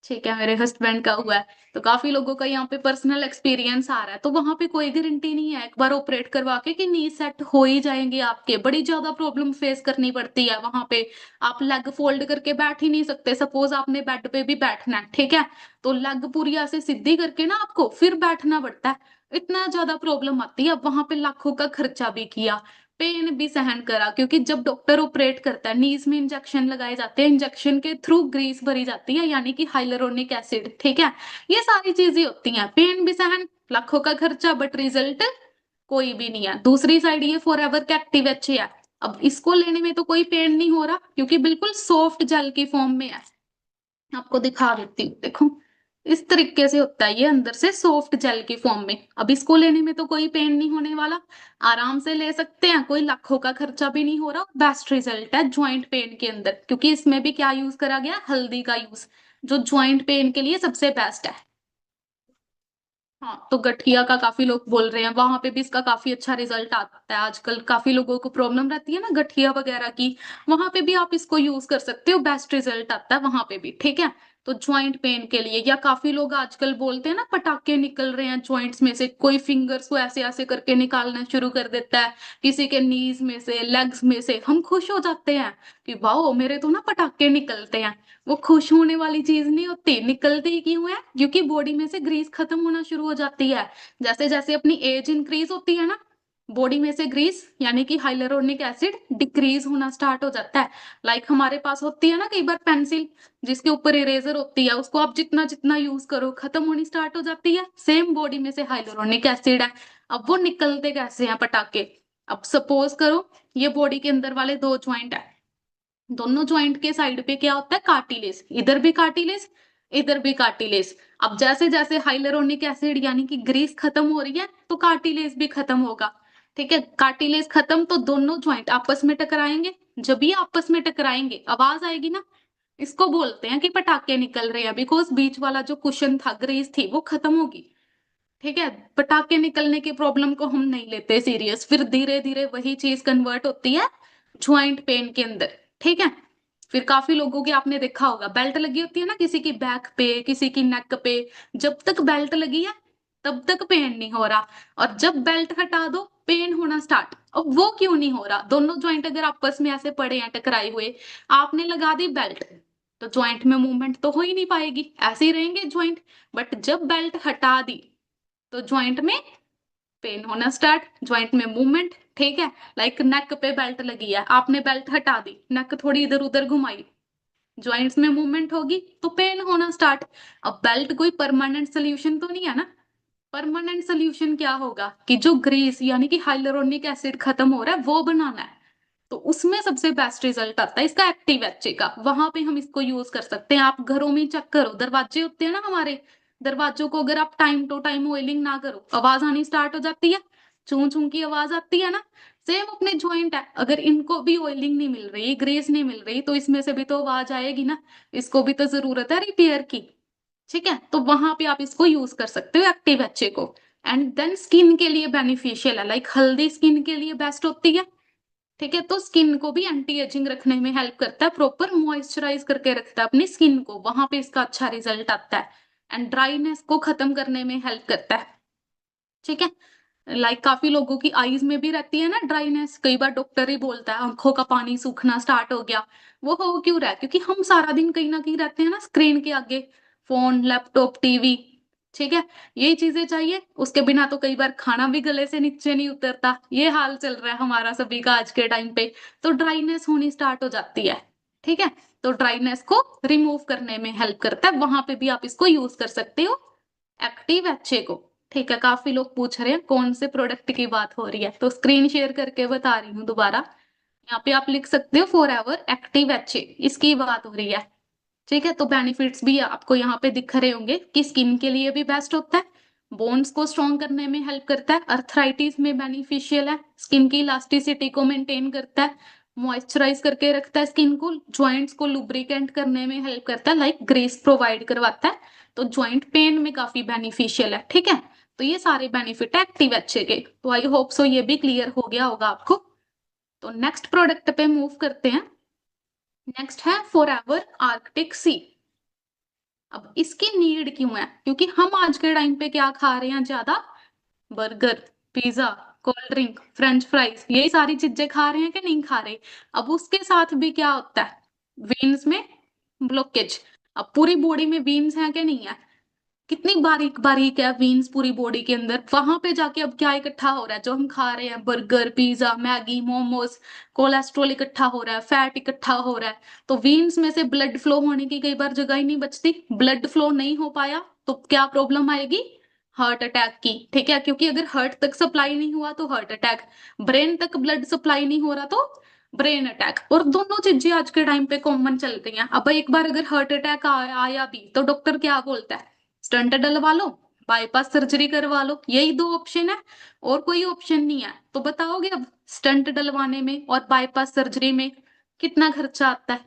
[SPEAKER 1] ठीक है, मेरे हस्बैंड का हुआ है, तो काफी लोगों का यहाँ पे पर्सनल एक्सपीरियंस आ रहा है, तो वहां पे कोई गारंटी नहीं है एक बार ऑपरेट करवा के कि नी सेट हो ही जाएंगे आपके, बड़ी ज्यादा प्रॉब्लम फेस करनी पड़ती है वहां पे। आप लेग फोल्ड करके बैठ ही नहीं सकते, सपोज आपने बेड पे भी बैठना है, ठीक है, तो लेग पूरी ऐसे सीधी करके ना आपको फिर बैठना पड़ता है। इतना ज्यादा प्रॉब्लम आती है। अब वहां पे लाखों का खर्चा भी किया, पेन भी सहन करा, क्योंकि जब डॉक्टर ऑपरेट करता है नीज में इंजेक्शन लगाए जाते हैं, इंजेक्शन के थ्रू ग्रीस भरी जाती है यानी कि हाइलुरोनिक एसिड। ठीक है। ये सारी चीजें होती हैं, पेन भी सहन, लाखों का खर्चा, बट रिजल्ट कोई भी नहीं है। दूसरी साइड ये फॉरएवर का एक्टिव एच है। अब इसको लेने में तो कोई पेन नहीं हो रहा क्योंकि बिल्कुल सॉफ्ट जेल की फॉर्म में है। आपको दिखा देती हूँ, देखो इस तरीके से होता है ये, अंदर से सॉफ्ट जेल की फॉर्म में। अब इसको लेने में तो कोई पेन नहीं होने वाला, आराम से ले सकते हैं, कोई लाखों का खर्चा भी नहीं हो रहा। बेस्ट रिजल्ट है ज्वाइंट पेन के अंदर, क्योंकि इसमें भी क्या यूज करा गया, हल्दी का यूज, जो ज्वाइंट पेन के लिए सबसे बेस्ट है। हाँ, तो गठिया का काफी लोग बोल रहे हैं, वहां पे भी इसका काफी अच्छा रिजल्ट आता है। आजकल काफी लोगों को प्रॉब्लम रहती है ना गठिया वगैरह की, वहां पे भी आप इसको यूज कर सकते हो, बेस्ट रिजल्ट आता है वहां पे भी। ठीक है। तो ज्वाइंट पेन के लिए, या काफी लोग आजकल बोलते हैं ना पटाखे निकल रहे हैं ज्वाइंट्स में से, कोई फिंगर्स को ऐसे ऐसे करके निकालना शुरू कर देता है, किसी के नीज में से, लेग्स में से, हम खुश हो जाते हैं कि वाओ मेरे तो ना पटाखे निकलते हैं। वो खुश होने वाली चीज नहीं होती, निकलती ही क्यों है, क्योंकि बॉडी में से ग्रीस खत्म होना शुरू हो जाती है। जैसे जैसे अपनी एज इंक्रीज होती है ना, बॉडी में से ग्रीस यानी कि हाइलुरोनिक एसिड डिक्रीज होना स्टार्ट हो जाता है। लाइक हमारे पास होती है ना कई बार पेंसिल जिसके ऊपर इरेजर होती है, उसको आप जितना जितना यूज करो खत्म होनी स्टार्ट हो जाती है, सेम बॉडी में से हाइलुरोनिक एसिड है। अब वो निकलते कैसे हैं पटाखे? अब सपोज करो ये बॉडी के अंदर वाले दो ज्वाइंट है, दोनों ज्वाइंट के साइड पे क्या होता है, कार्टिलेज, इधर भी कार्टिलेज, इधर भी कार्टिलेज। अब जैसे जैसे हाइलुरोनिक एसिड यानी कि ग्रीस खत्म हो रही है तो कार्टिलेज भी खत्म होगा। ठीक है, कार्टिलेज खत्म तो दोनों ज्वाइंट आपस में टकराएंगे, जब ये आपस में टकराएंगे आवाज आएगी ना, इसको बोलते हैं कि पटाखे निकल रहे हैं, बिकॉज बीच वाला जो कुशन था, ग्रीस थी, वो खत्म होगी। ठीक है। पटाखे निकलने की प्रॉब्लम को हम नहीं लेते सीरियस, फिर धीरे धीरे वही चीज कन्वर्ट होती है ज्वाइंट पेन के अंदर। ठीक है। फिर काफी लोगों की आपने देखा होगा बेल्ट लगी होती है ना, किसी की बैक पे, किसी की नेक पे, जब तक बेल्ट लगी है तब तक पेन नहीं हो रहा, और जब बेल्ट हटा दो पेन होना स्टार्ट। अब वो क्यों नहीं हो रहा? दोनों ज्वाइंट अगर आपस में ऐसे पड़े हैं टकराए हुए, आपने लगा दी बेल्ट, तो ज्वाइंट में मूवमेंट तो हो ही नहीं पाएगी, ऐसे ही रहेंगे ज्वाइंट। बट जब बेल्ट हटा दी तो ज्वाइंट में पेन होना स्टार्ट, ज्वाइंट में मूवमेंट। ठीक है। लाइक नेक पे बेल्ट लगी है, आपने बेल्ट हटा दी, नेक थोड़ी इधर उधर घुमाई, ज्वाइंट्स में मूवमेंट होगी तो पेन होना स्टार्ट। अब बेल्ट कोई परमानेंट सोल्यूशन तो नहीं है ना। परमानेंट सोल्यूशन क्या होगा कि जो ग्रीस यानी कि हाइलुरोनिक एसिड खत्म हो रहा है वो बनाना है, तो उसमें सबसे बेस्ट रिजल्ट आता है इसका एक्टिव एचए का, वहां पे हम इसको यूज कर सकते हैं। आप घरों में चेक करो, दरवाजे होते हैं ना हमारे, दरवाजों को अगर आप टाइम टू टाइम ऑयलिंग ना करो आवाज आनी स्टार्ट हो जाती है, चूं चूं की आवाज आती है ना। सेम अपने ज्वाइंट है, अगर इनको भी ऑयलिंग नहीं मिल रही, ग्रेस नहीं मिल रही, तो इसमें से भी तो आवाज आएगी ना, इसको भी तो जरूरत है रिपेयर की। ठीक है, तो वहां पे आप इसको यूज कर सकते हो एक्टिव एचए को। एंड देन स्किन के लिए बेनिफिशियल है, लाइक हल्दी स्किन के लिए बेस्ट होती है। ठीक है, तो स्किन को भी एंटी एजिंग रखने में हेल्प करता है, प्रॉपर मॉइस्चराइज करके रखता है अपनी स्किन को, वहां पे इसका अच्छा रिजल्ट आता है। एंड ड्राइनेस को खत्म करने में हेल्प करता है। ठीक है, लाइक काफी लोगों की आईज में भी रहती है ना ड्राइनेस, कई बार डॉक्टर ही बोलता है आंखों का पानी सूखना स्टार्ट हो गया। वो हो क्यों रहा है? क्योंकि हम सारा दिन कहीं ना कहीं रहते हैं ना स्क्रीन के आगे, फोन, लैपटॉप, टीवी। ठीक है, यही चीजें चाहिए, उसके बिना तो कई बार खाना भी गले से नीचे नहीं उतरता। ये हाल चल रहा है हमारा सभी का आज के टाइम पे, तो ड्राइनेस होनी स्टार्ट हो जाती है। ठीक है, तो ड्राइनेस को रिमूव करने में हेल्प करता है, वहां पे भी आप इसको यूज कर सकते हो, एक्टिव एचए को। ठीक है, काफी लोग पूछ रहे हैं कौन से प्रोडक्ट की बात हो रही है, तो स्क्रीन शेयर करके बता रही हूँ दोबारा। यहाँ पे आप लिख सकते हो फॉर एवर एक्टिव एचए, इसकी बात हो रही है। ठीक है, तो बेनिफिट्स भी आपको यहाँ पे दिख रहे होंगे कि स्किन के लिए भी बेस्ट होता है, बोन्स को स्ट्रॉन्ग करने में हेल्प करता है, अर्थराइटिस में बेनिफिशियल है, स्किन की इलास्टिसिटी को मेंटेन करता है, मॉइस्चराइज करके रखता है स्किन को, ज्वाइंट्स को लुब्रिकेंट करने में हेल्प करता है, लाइक ग्रेस प्रोवाइड करवाता है, तो ज्वाइंट पेन में काफी बेनिफिशियल है। ठीक है, तो ये सारे बेनिफिट है एक्टिव एचए के, तो आई होप सो ये भी क्लियर हो गया होगा आपको। तो नेक्स्ट प्रोडक्ट पे मूव करते हैं। नेक्स्ट है फॉर एवर आर्कटिक सी। अब इसकी नीड क्यों है? क्योंकि हम आज के टाइम पे क्या खा रहे हैं ज्यादा? Burger, pizza, cold drink, French fries, यही सारी चीजें खा रहे हैं कि नहीं खा रहे? अब उसके साथ भी क्या होता है? वेन्स में ब्लॉकेज। अब पूरी बॉडी में वेन्स हैं कि नहीं है? कितनी बारीक बारीक है वेन्स पूरी बॉडी के अंदर, वहां पे जाके अब क्या इकट्ठा हो रहा है? जो हम खा रहे हैं burger, pizza, Maggi, momos, cholesterol इकट्ठा हो रहा है, फैट इकट्ठा हो रहा है। तो वेन्स में से ब्लड फ्लो होने की कई बार जगह ही नहीं बचती, ब्लड फ्लो नहीं हो पाया तो क्या प्रॉब्लम आएगी? हार्ट अटैक की। ठीक है, क्योंकि अगर हार्ट तक सप्लाई नहीं हुआ तो हार्ट अटैक, ब्रेन तक ब्लड सप्लाई नहीं हो रहा तो ब्रेन अटैक। और दोनों चीजें आज के टाइम पे कॉमन चल रही हैं। अब एक बार अगर हार्ट अटैक आया भी तो डॉक्टर क्या बोलता है? स्टंट डलवा लो, बाईपास सर्जरी करवा लो, यही दो ऑप्शन है, और कोई ऑप्शन नहीं है। तो बताओगे अब स्टंट डलवाने में और बाईपास सर्जरी में कितना खर्चा आता है?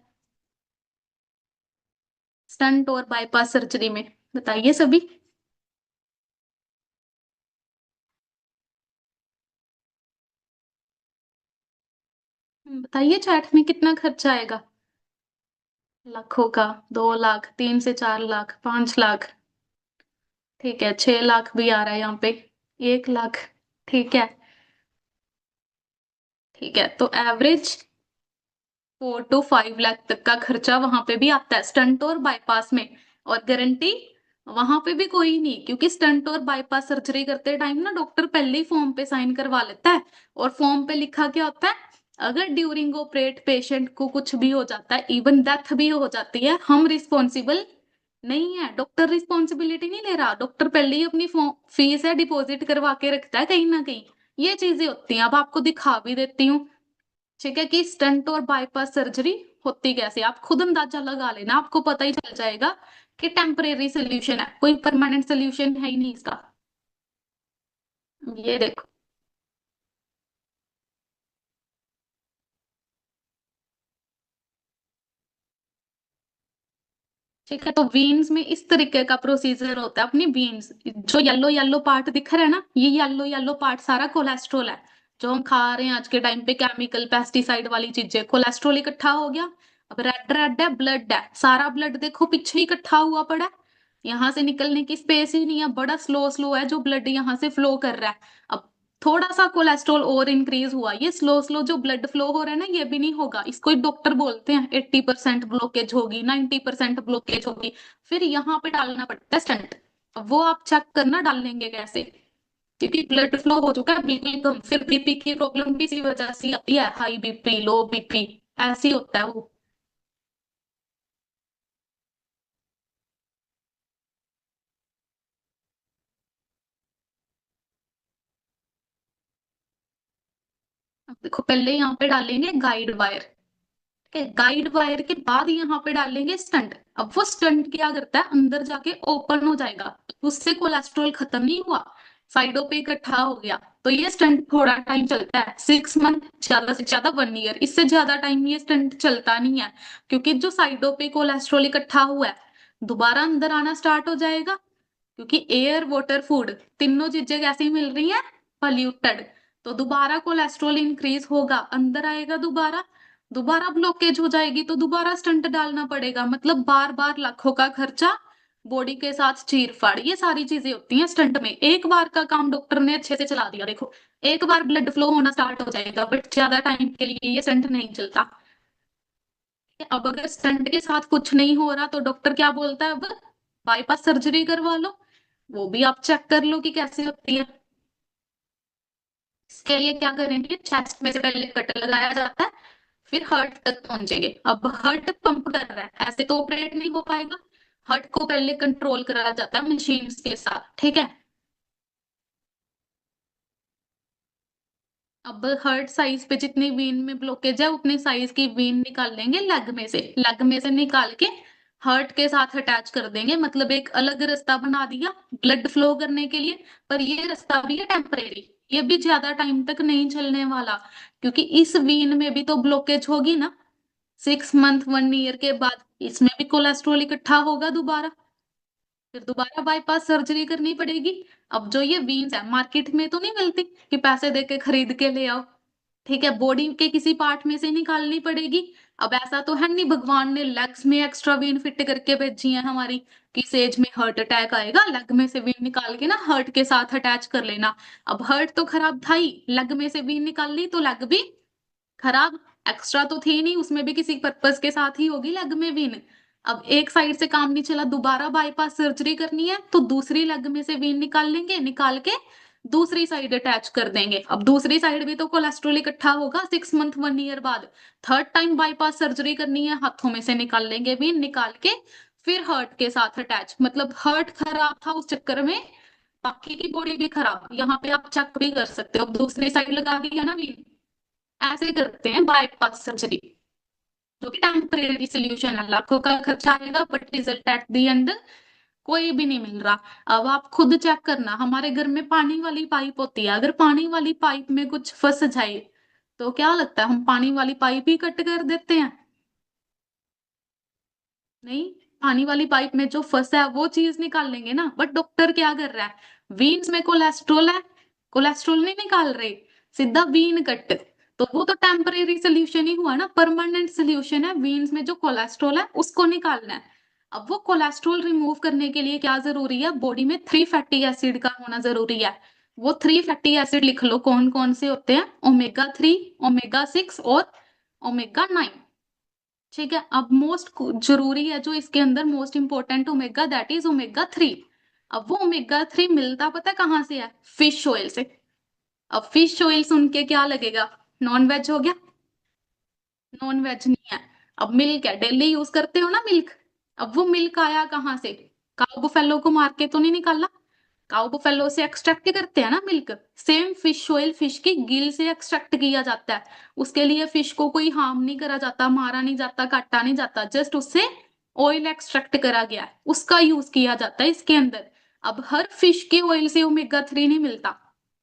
[SPEAKER 1] स्टंट और बाईपास सर्जरी में बताइए सभी। बताइए चैट में कितना खर्चा आएगा? लाखों का? 2 लाख, 3 से 4 लाख, 5 लाख? ठीक है, 6 लाख भी आ रहा है यहाँ पे, 1 लाख। ठीक है, ठीक है, तो एवरेज 4 to 5 लाख तक का खर्चा वहां पे भी आता है स्टंट और बाईपास में। और गारंटी वहां पे भी कोई नहीं, क्योंकि स्टंट और बाईपास सर्जरी करते टाइम ना डॉक्टर पहले ही फॉर्म पे साइन करवा लेता है, और फॉर्म पे लिखा क्या होता है? अगर ड्यूरिंग ऑपरेट पेशेंट को कुछ भी हो जाता है, इवन डेथ भी हो जाती है, हम रिस्पॉन्सिबल नहीं है, डॉक्टर रिस्पॉन्सिबिलिटी नहीं ले रहा, डॉक्टर पहले ही अपनी फीस है डिपॉजिट करवा के रखता है कहीं ना कहीं। ये चीजें होती हैं, अब आपको दिखा भी देती हूँ। ठीक है, कि स्टंट और बाईपास सर्जरी होती कैसे, आप खुद अंदाजा लगा लेना, आपको पता ही चल जाएगा कि टेम्परेरी सोल्यूशन है, कोई परमानेंट सोल्यूशन है ही नहीं इसका। ये देखो। ठीक है, तो वीन्स में इस तरीके का प्रोसीजर होता है, अपनी वीन्स, जो येलो येलो पार्ट दिख रहा है ना, ये येलो येलो पार्ट सारा कोलेस्ट्रॉल है, जो हम खा रहे हैं आज के टाइम पे, केमिकल पेस्टिसाइड वाली चीजें, कोलेस्ट्रॉल इकट्ठा हो गया। अब रेड रेड है, ब्लड है, सारा ब्लड देखो पीछे ही इकट्ठा हुआ पड़ा है, यहाँ से निकलने की स्पेस ही नहीं है, बड़ा स्लो स्लो है जो ब्लड यहाँ से फ्लो कर रहा है। अब थोड़ा सा कोलेस्ट्रॉल और इंक्रीज हुआ, ये स्लो स्लो जो ब्लड फ्लो हो रहा है ना, ये भी नहीं होगा, इसको डॉक्टर बोलते हैं 80% ब्लॉकेज होगी, 90% ब्लॉकेज होगी। फिर यहाँ पे डालना पड़ता है स्टंट। अब वो आप चेक करना डालेंगे कैसे, क्योंकि ब्लड फ्लो हो चुका है बिल्कुल कम, फिर बीपी की प्रॉब्लम भी इसी वजह से आती है, हाई बीपी, लो बीपी, ऐसे ही होता है वो। अब देखो, पहले यहाँ पे डालेंगे गाइड वायर, ठीक है, गाइड वायर के बाद यहाँ पे डालेंगे स्टंट। अब वो स्टंट क्या करता है, अंदर जाके ओपन हो जाएगा, उससे कोलेस्ट्रॉल खत्म नहीं हुआ, साइडों पे इकट्ठा हो गया, तो ये स्टंट थोड़ा टाइम चलता है, 6 मंथ, ज्यादा से ज्यादा 1 ईयर, इससे ज्यादा टाइम ये स्टंट चलता नहीं है। क्योंकि जो साइडों पे कोलेस्ट्रॉल इकट्ठा हुआ है दोबारा अंदर आना स्टार्ट हो जाएगा, क्योंकि एयर वाटर फूड तीनों चीजें कैसी मिल रही हैं, पॉल्यूटेड। तो दोबारा कोलेस्ट्रॉल इंक्रीज होगा, अंदर आएगा दोबारा, दोबारा ब्लॉकेज हो जाएगी, तो दोबारा स्टंट डालना पड़ेगा। मतलब बार बार लाखों का खर्चा, बॉडी के साथ चीर फाड़, ये सारी चीजें होती हैं स्टंट में। एक बार का काम डॉक्टर ने अच्छे से चला दिया, देखो एक बार ब्लड फ्लो होना स्टार्ट हो जाएगा, बट ज्यादा टाइम के लिए ये स्टंट नहीं चलता। अब अगर स्टंट के साथ कुछ नहीं हो रहा तो डॉक्टर क्या बोलता है, अब बाईपास सर्जरी करवा लो। वो भी आप चेक कर लो कि कैसे होती है। इसके लिए क्या करेंगे, चेस्ट में से पहले कट लगाया जाता है, फिर हार्ट तक पहुंचेंगे। अब हार्ट पंप कर रहा है, ऐसे तो ऑपरेट नहीं हो पाएगा, हार्ट को पहले कंट्रोल कराया जाता है मशीन के साथ, ठीक है। अब हार्ट साइज पे जितनी वीन में ब्लॉकेज है उतनी साइज की वीन निकाल लेंगे लेग में से, लेग में से निकाल के हार्ट के साथ अटैच कर देंगे, मतलब एक अलग रास्ता बना दिया ब्लड फ्लो करने के लिए। पर ये रास्ता भी है टेम्परेरी, ये भी ज्यादा टाइम तक नहीं चलने वाला, क्योंकि इस वीन में भी तो ब्लॉकेज होगी ना। 6 मंथ 1 ईयर के बाद इसमें भी कोलेस्ट्रॉल इकट्ठा होगा दोबारा, फिर दोबारा बाईपास सर्जरी करनी पड़ेगी। अब जो ये वीन्स है मार्केट में तो नहीं मिलती कि पैसे दे के खरीद के ले आओ, ठीक है, बॉडी के किसी पार्ट में से निकालनी पड़ेगी। अब ऐसा तो है नहीं भगवान ने लेग्स में एक्स्ट्रा वीन फिट करके भेजी है हमारी, कि इस एज में हार्ट अटैक आएगा, लेग में से वीन निकाल के ना हार्ट के साथ अटैच कर लेना। अब हार्ट तो खराब था ही, लेग में से वीन निकाल ली तो लेग भी खराब, एक्स्ट्रा तो थी नहीं, उसमें भी किसी पर्पस के साथ ही होगी लेग में वीन। अब एक साइड से काम नहीं चला, दोबारा बाईपास सर्जरी करनी है, तो दूसरी लेग में से वीन निकाल लेंगे, निकाल के दूसरी साइड अटैच कर देंगे। अब दूसरी साइड भी तो कोलेस्ट्रॉल इकट्ठा होगा 6 मंथ 1 ईयर बाद, थर्ड टाइम बाईपास सर्जरी करनी है, हाथों में से निकाल लेंगे वीन, निकाल के फिर हार्ट के साथ अटैच। मतलब हार्ट खराब था उस चक्कर में, बाकी की बॉडी भी खराब। यहाँ पे आप चेक भी कर सकते हो, अब दूसरी साइड लगा दी है ना वीन, ऐसे करते हैं बाईपास सर्जरी, जो कि टेम्परेरी सोल्यूशन है, लाखों का खर्चा आएगा but result at the end कोई भी नहीं मिल रहा। अब आप खुद चेक करना, हमारे घर में पानी वाली पाइप होती है, अगर पानी वाली पाइप में कुछ फंस जाए तो क्या लगता है हम पानी वाली पाइप ही कट कर देते हैं? नहीं, पानी वाली पाइप में जो फंसा है वो चीज निकाल लेंगे ना, बट डॉक्टर क्या कर रहा है, वीन्स में कोलेस्ट्रॉल है, कोलेस्ट्रॉल नहीं निकाल रहे, सीधा वीन कट। तो वो तो टेम्परेरी सोल्यूशन ही हुआ ना, परमानेंट सोल्यूशन है, वीन्स में जो कोलेस्ट्रॉल है उसको निकालना है। अब वो कोलेस्ट्रॉल रिमूव करने के लिए क्या जरूरी है, बॉडी में 3 फैटी एसिड का होना जरूरी है। वो 3 फैटी एसिड लिख लो कौन कौन से होते हैं, ओमेगा 3, ओमेगा 6 और ओमेगा 9, ठीक है। अब मोस्ट जरूरी है जो इसके अंदर most important omega, that is omega 3। अब वो ओमेगा 3 मिलता पता है कहाँ से है, फिश ऑयल से। अब फिश ऑयल सुन के क्या लगेगा, नॉन वेज हो गया, नॉन वेज नहीं है। अब मिल्क है, डेली यूज करते हो ना मिल्क, अब वो मिल्क आया कहाँ से, काउ बुफेलो को मार के तो नहीं निकाला, काउ बुफेलो से एक्सट्रैक्ट करते हैं ना milk. Same fish oil fish की गिल से एक्सट्रैक्ट किया जाता है, उसके लिए फिश को कोई हार्म नहीं करा जाता, मारा नहीं जाता, काटा नहीं जाता, जस्ट उससे ऑयल एक्सट्रैक्ट करा गया है, उसका यूज किया जाता है इसके अंदर। अब हर फिश के ऑयल से ओमेगा 3 नहीं मिलता,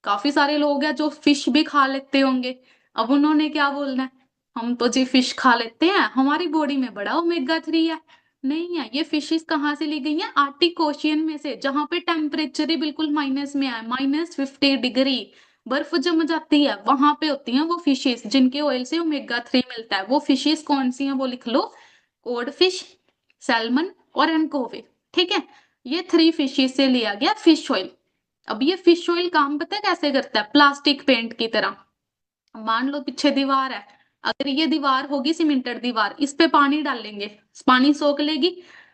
[SPEAKER 1] काफी सारे लोग हैं जो फिश भी खा लेते होंगे, अब उन्होंने क्या बोलना है, हम तो जी फिश खा लेते हैं, हमारी बॉडी में बड़ा ओमेगा 3 है। नहीं है, ये फिशेस कहाँ से ली गई हैं, आर्टिक ओशियन में से, जहां पे टेम्परेचर ही बिल्कुल माइनस में है, -50 डिग्री, बर्फ जम जाती है, वहां पे होती हैं वो फिशेस जिनके ऑयल से ओमेगा 3 मिलता है। वो फिशेस कौन सी हैं वो लिख लो, कोड फिश, सैल्मन और एनकोवे, ठीक है। ये 3 फिशेस से लिया गया फिश ऑयल। अब ये फिश ऑयल काम पता है कैसे करता है, प्लास्टिक पेंट की तरह। मान लो पीछे दीवार है, अगर ये दीवार होगी सीमेंटेड दीवार, इस पे पानी डालेंगे, पानी सोख लेगी,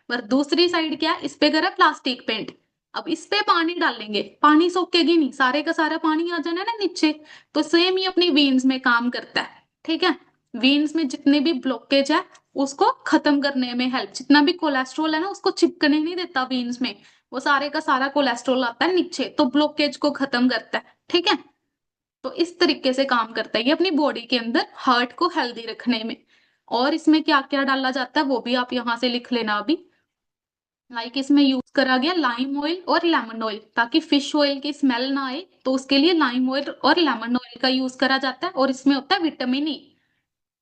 [SPEAKER 1] पर दूसरी साइड क्या है, इस पे करा प्लास्टिक पेंट, अब इस पे पानी डालेंगे, पानी सोखेगी नहीं, सारे का सारा पानी आ जाना है ना नीचे। तो सेम ही अपनी वीन्स में काम करता है, ठीक है। वीन्स में जितने भी ब्लॉकेज है उसको खत्म करने में हेल्प, जितना भी कोलेस्ट्रॉल है ना उसको चिपकने नहीं देता वीन्स में, वो सारे का सारा कोलेस्ट्रॉल आता है नीचे, तो ब्लॉकेज को खत्म करता है, ठीक है। तो इस तरीके से काम करता है ये अपनी बॉडी के अंदर हार्ट को हेल्दी रखने में। और इसमें क्या क्या डाला जाता है वो भी आप यहाँ से लिख लेना अभी। लाइक इसमें यूज करा गया लाइम ऑयल और लेमन ऑयल, ताकि फिश ऑयल की स्मेल ना आए, तो उसके लिए लाइम ऑयल और लेमन ऑयल का यूज करा जाता है, और इसमें होता है विटामिन ई।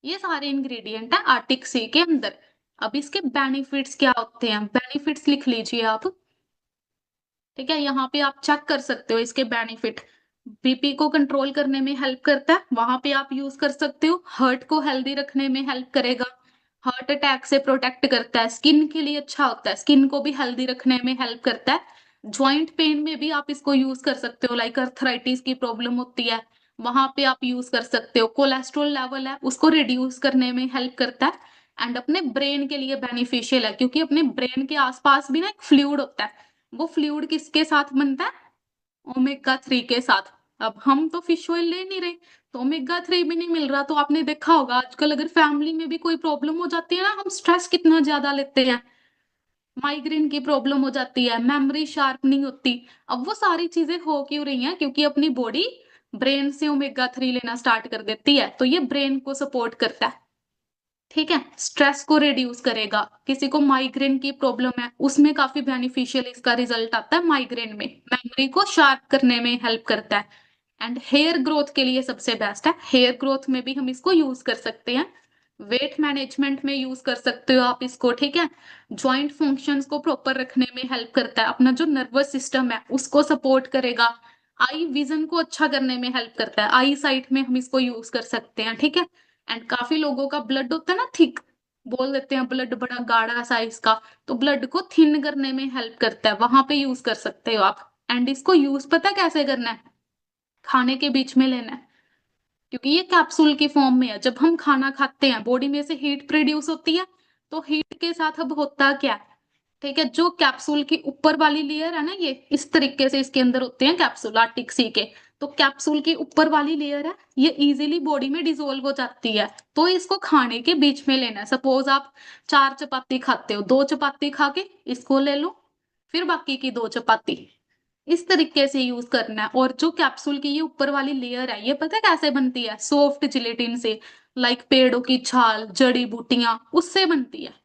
[SPEAKER 1] ये सारे इंग्रेडिएंट है आर्टिक सी के अंदर। अब इसके बेनिफिट्स क्या होते हैं, बेनिफिट्स लिख लीजिए आप। ठीक है, यहाँ पे आप चेक कर सकते हो इसके बेनिफिट। बीपी को कंट्रोल करने में हेल्प करता है, वहां पे आप यूज कर सकते हो। हार्ट को हेल्दी रखने में हेल्प करेगा। हार्ट अटैक से प्रोटेक्ट करता है। स्किन के लिए अच्छा होता है, स्किन को भी हेल्दी रखने में हेल्प करता है। जॉइंट पेन में भी आप इसको यूज कर सकते हो, लाइक अर्थराइटिस की प्रॉब्लम होती है, वहां पे आप यूज कर सकते हो। कोलेस्ट्रॉल लेवल है उसको रिड्यूस करने में हेल्प करता है। एंड अपने ब्रेन के लिए बेनिफिशियल है, क्योंकि अपने ब्रेन के आसपास भी ना एक फ्लूइड होता है। वो फ्लूइड किसके साथ बनता है, ओमेगा 3 के साथ। अब हम तो फिश ऑयल ले नहीं रहे, तो ओमेगा 3 भी नहीं मिल रहा। तो आपने देखा होगा आजकल अगर फैमिली में भी कोई प्रॉब्लम हो जाती है ना, हम स्ट्रेस कितना ज्यादा लेते हैं, माइग्रेन की प्रॉब्लम हो जाती है, मेमोरी शार्प नहीं होती। अब वो सारी चीजें हो क्यों रही हैं, क्योंकि अपनी बॉडी ब्रेन से ओमेगा 3 लेना स्टार्ट कर देती है, तो ये ब्रेन को सपोर्ट करता है। ठीक है, स्ट्रेस को रिड्यूस करेगा। किसी को माइग्रेन की प्रॉब्लम है, उसमें काफी बेनिफिशियल इसका रिजल्ट आता है। माइग्रेन में मेमोरी को शार्प करने में हेल्प करता है। एंड हेयर ग्रोथ के लिए सबसे बेस्ट है, हेयर ग्रोथ में भी हम इसको यूज कर सकते हैं। वेट मैनेजमेंट में यूज कर सकते हो आप इसको। ठीक है, जॉइंट फंक्शंस को प्रॉपर रखने में हेल्प करता है। अपना जो नर्वस सिस्टम है उसको सपोर्ट करेगा। आई विजन को अच्छा करने में हेल्प करता है, आई साइट में हम इसको यूज कर सकते हैं। ठीक है, एंड काफी लोगों का ब्लड होता है ना थिक, बोल देते हैं ब्लड बड़ा गाढ़ा साइज का, तो ब्लड को थिन करने में हेल्प करता है, वहां पे यूज कर सकते हो आप। एंड इसको यूज पता है कैसे करना है, खाने के बीच में लेना है। क्योंकि ये कैप्सूल की फॉर्म में है, जब हम खाना खाते हैं बॉडी में से हीट प्रोड्यूस होती है, तो हीट के साथ अब होता क्या है। ठीक है, जो कैप्सूल की ऊपर वाली लेयर है ना, ये इस तरीके से इसके अंदर होते हैं कैप्सूल आर्टिक सी के। तो कैप्सूल की ऊपर वाली लेयर है, ये इजीली बॉडी में डिसोल्व हो जाती है। तो इसको खाने के बीच में लेना है। सपोज आप 4 चपाती खाते हो, 2 चपाती खा के इसको ले लो, फिर बाकी की 2 चपाती, इस तरीके से यूज करना है। और जो कैप्सूल की ये ऊपर वाली लेयर है, ये पता है कैसे बनती है, सॉफ्ट जिलेटिन से, लाइक पेड़ों की छाल, जड़ी बूटियां, उससे बनती है।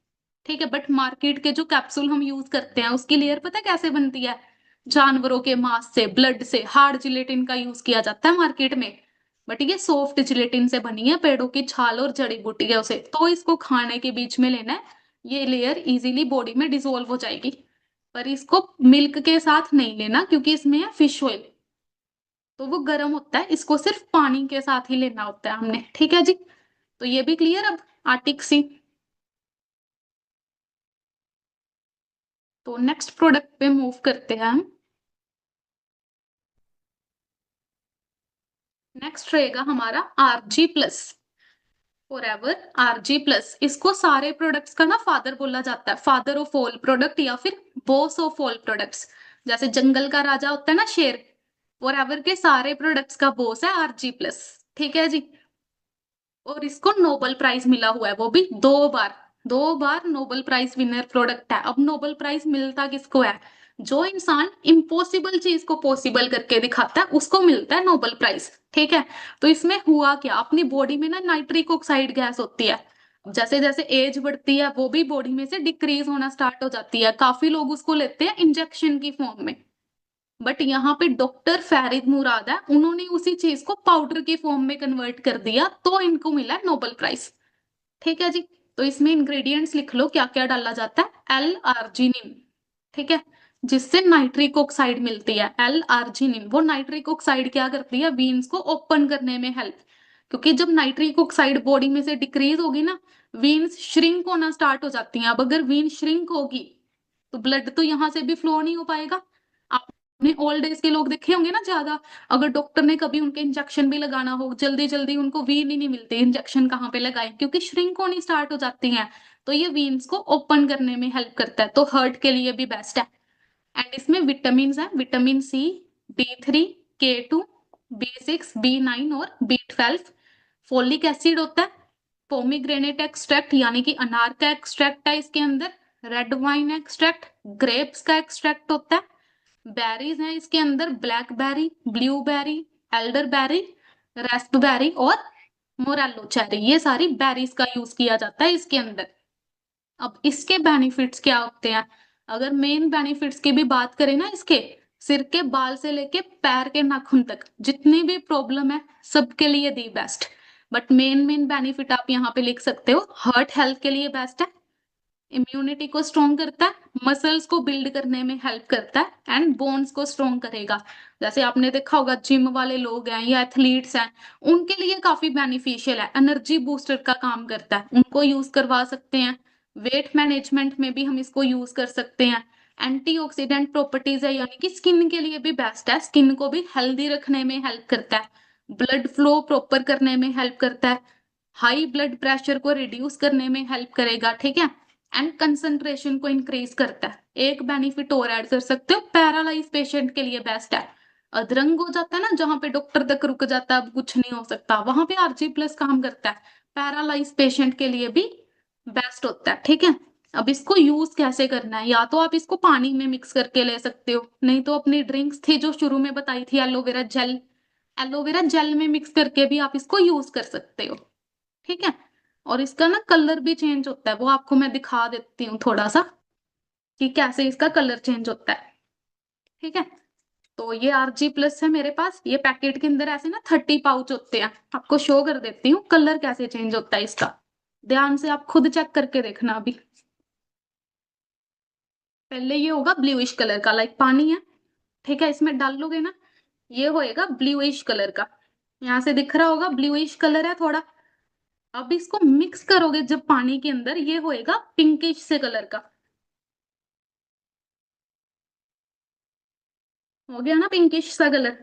[SPEAKER 1] ठीक है, बट मार्केट के जो कैप्सूल हम यूज करते हैं उसकी लेयर पता है कैसे बनती है, जानवरों के मांस से, ब्लड से, हार्ड जिलेटिन का यूज किया जाता है मार्केट में। बट ये सॉफ्ट जिलेटिन से बनी है, पेड़ों की छाल और जड़ी बूटियों से। तो इसको खाने के बीच में लेना है, ये लेयर इजीली बॉडी में डिसोल्व हो जाएगी। पर इसको मिल्क के साथ नहीं लेना, क्योंकि इसमें है फिश ऑयल, तो वो गर्म होता है, इसको सिर्फ पानी के साथ ही लेना होता है हमने। ठीक है जी, तो ये भी क्लियर अब आर्टिक सी। तो नेक्स्ट प्रोडक्ट पे मूव करते हैं हम। नेक्स्ट रहेगा हमारा RG plus, forever RG plus. इसको सारे प्रोडक्ट्स का ना फादर बोला जाता है, फादर ऑफ ऑल प्रोडक्ट या फिर बॉस ऑफ ऑल प्रोडक्ट्स। जैसे जंगल का राजा होता है ना शेर, फॉर एवर के सारे प्रोडक्ट्स का बॉस है आरजी प्लस। ठीक है जी, और इसको नोबेल प्राइज मिला हुआ है, वो भी 2 बार। 2 बार नोबेल प्राइज विनर प्रोडक्ट है। अब नोबेल प्राइज मिलता किसको है, जो इंसान इम्पॉसिबल चीज को पॉसिबल करके दिखाता है उसको मिलता है नोबेल प्राइज। ठीक है, तो इसमें हुआ क्या, अपनी बॉडी में ना नाइट्रिक ऑक्साइड गैस होती है, जैसे जैसे एज बढ़ती है वो भी बॉडी में से डिक्रीज होना स्टार्ट हो जाती है। काफी लोग उसको लेते हैं इंजेक्शन की फॉर्म में, बट यहाँ पे डॉक्टर फैरिद मुराद है, उन्होंने उसी चीज को पाउडर की फॉर्म में कन्वर्ट कर दिया, तो इनको मिला नोबेल प्राइज। ठीक है जी, तो इसमें इंग्रेडिएंट्स लिख लो क्या क्या डाला जाता है। एल आर्जिनिन, ठीक है, जिससे नाइट्रिक ऑक्साइड मिलती है। एल आर्जिनिन, वो नाइट्रिक ऑक्साइड क्या करती है, वीन्स को ओपन करने में हेल्प। क्योंकि जब नाइट्रिक ऑक्साइड बॉडी में से डिक्रीज होगी ना, वीन्स श्रिंक होना स्टार्ट हो जाती हैं। अब अगर वीन श्रिंक होगी तो ब्लड तो यहाँ से भी फ्लो नहीं हो पाएगा। आपने ओल्ड एज के लोग देखे होंगे ना ज्यादा, अगर डॉक्टर ने कभी उनके इंजेक्शन भी लगाना हो, जल्दी जल्दी उनको वीन ही नहीं मिलती, इंजेक्शन कहाँ पे लगाए, क्योंकि श्रिंक होनी स्टार्ट हो जाती हैं। तो ये वीन्स को ओपन करने में हेल्प करता है, तो हार्ट के लिए भी बेस्ट है। एंड इसमें विटामिन है, vitamin C, D3, K2, B6, B9 और B12। फोलिक एसिड होता है, पोमीग्रेनेट एक्सट्रैक्ट यानी कि अनार का एक्सट्रैक्ट है इसके अंदर, रेड वाइन एक्सट्रैक्ट, ग्रेप्स का एक्सट्रैक्ट होता है। बेरीज हैं इसके अंदर, ब्लैकबेरी, ब्लूबेरी, एल्डरबेरी, रास्पबेरी और मोरेलो चेरी, ये सारी बेरीज का यूज किया जाता है इसके अंदर। अब इसके बेनिफिट्स क्या होते हैं, अगर मेन बेनिफिट्स की भी बात करें ना, इसके सिर के बाल से लेके पैर के नाखून तक जितनी भी प्रॉब्लम है सबके लिए the best. But main main benefit आप यहाँ पे लिख सकते हो, हार्ट हेल्थ के लिए बेस्ट है, इम्यूनिटी को स्ट्रॉन्ग करता है, मसल्स को बिल्ड करने में हेल्प करता है एंड बोन्स को स्ट्रॉन्ग करेगा। जैसे आपने देखा होगा जिम वाले लोग हैं या एथलीट्स हैं, उनके लिए काफी बेनिफिशियल है, एनर्जी बूस्टर का काम करता है, उनको यूज करवा सकते हैं। वेट मैनेजमेंट में भी हम इसको यूज कर सकते हैं। एंटीऑक्सीडेंट प्रॉपर्टीज है, यानी कि स्किन के लिए भी बेस्ट है, स्किन को भी हेल्दी रखने में हेल्प करता है, ब्लड फ्लो प्रॉपर करने में हेल्प करता है, हाई ब्लड प्रेशर को रिड्यूस करने में हेल्प करेगा, ठीक है, एंड कंसंट्रेशन को इंक्रीज करता है। एक बेनिफिट और ऐड कर सकते हो, पैरालाइज पेशेंट के लिए बेस्ट है। अधरंग हो जाता है ना, जहां पे डॉक्टर तक रुक जाता है, अब कुछ नहीं हो सकता, वहां पे आरजी प्लस काम करता है, पैरालाइज पेशेंट के लिए भी बेस्ट होता है, ठीक है। अब इसको यूज कैसे करना है, या तो आप इसको पानी में मिक्स करके ले सकते हो, नहीं तो अपनी ड्रिंक्स थी जो शुरू में बताई थी एलोवेरा जेल, एलोवेरा जेल में मिक्स करके भी आप इसको यूज कर सकते हो, ठीक है। और इसका ना कलर भी चेंज होता है, वो आपको मैं दिखा देती हूँ थोड़ा सा कि कैसे इसका कलर चेंज होता है, ठीक है। तो ये आरजी प्लस है मेरे पास, ये पैकेट के अंदर ऐसे ना 30 पाउच होते हैं, आपको शो कर देती हूँ कलर कैसे चेंज होता है इसका, ध्यान से आप खुद चेक करके देखना अभी। पहले ये होगा ब्लूइश कलर का, लाइक पानी है, ठीक है, इसमें डाल लोगे ना, ये होएगा ब्लूइश कलर का, यहाँ से दिख रहा होगा ब्लूइश कलर है थोड़ा। अब इसको मिक्स करोगे जब पानी के अंदर, ये होएगा पिंकिश से कलर का, हो गया ना पिंकिश सा कलर।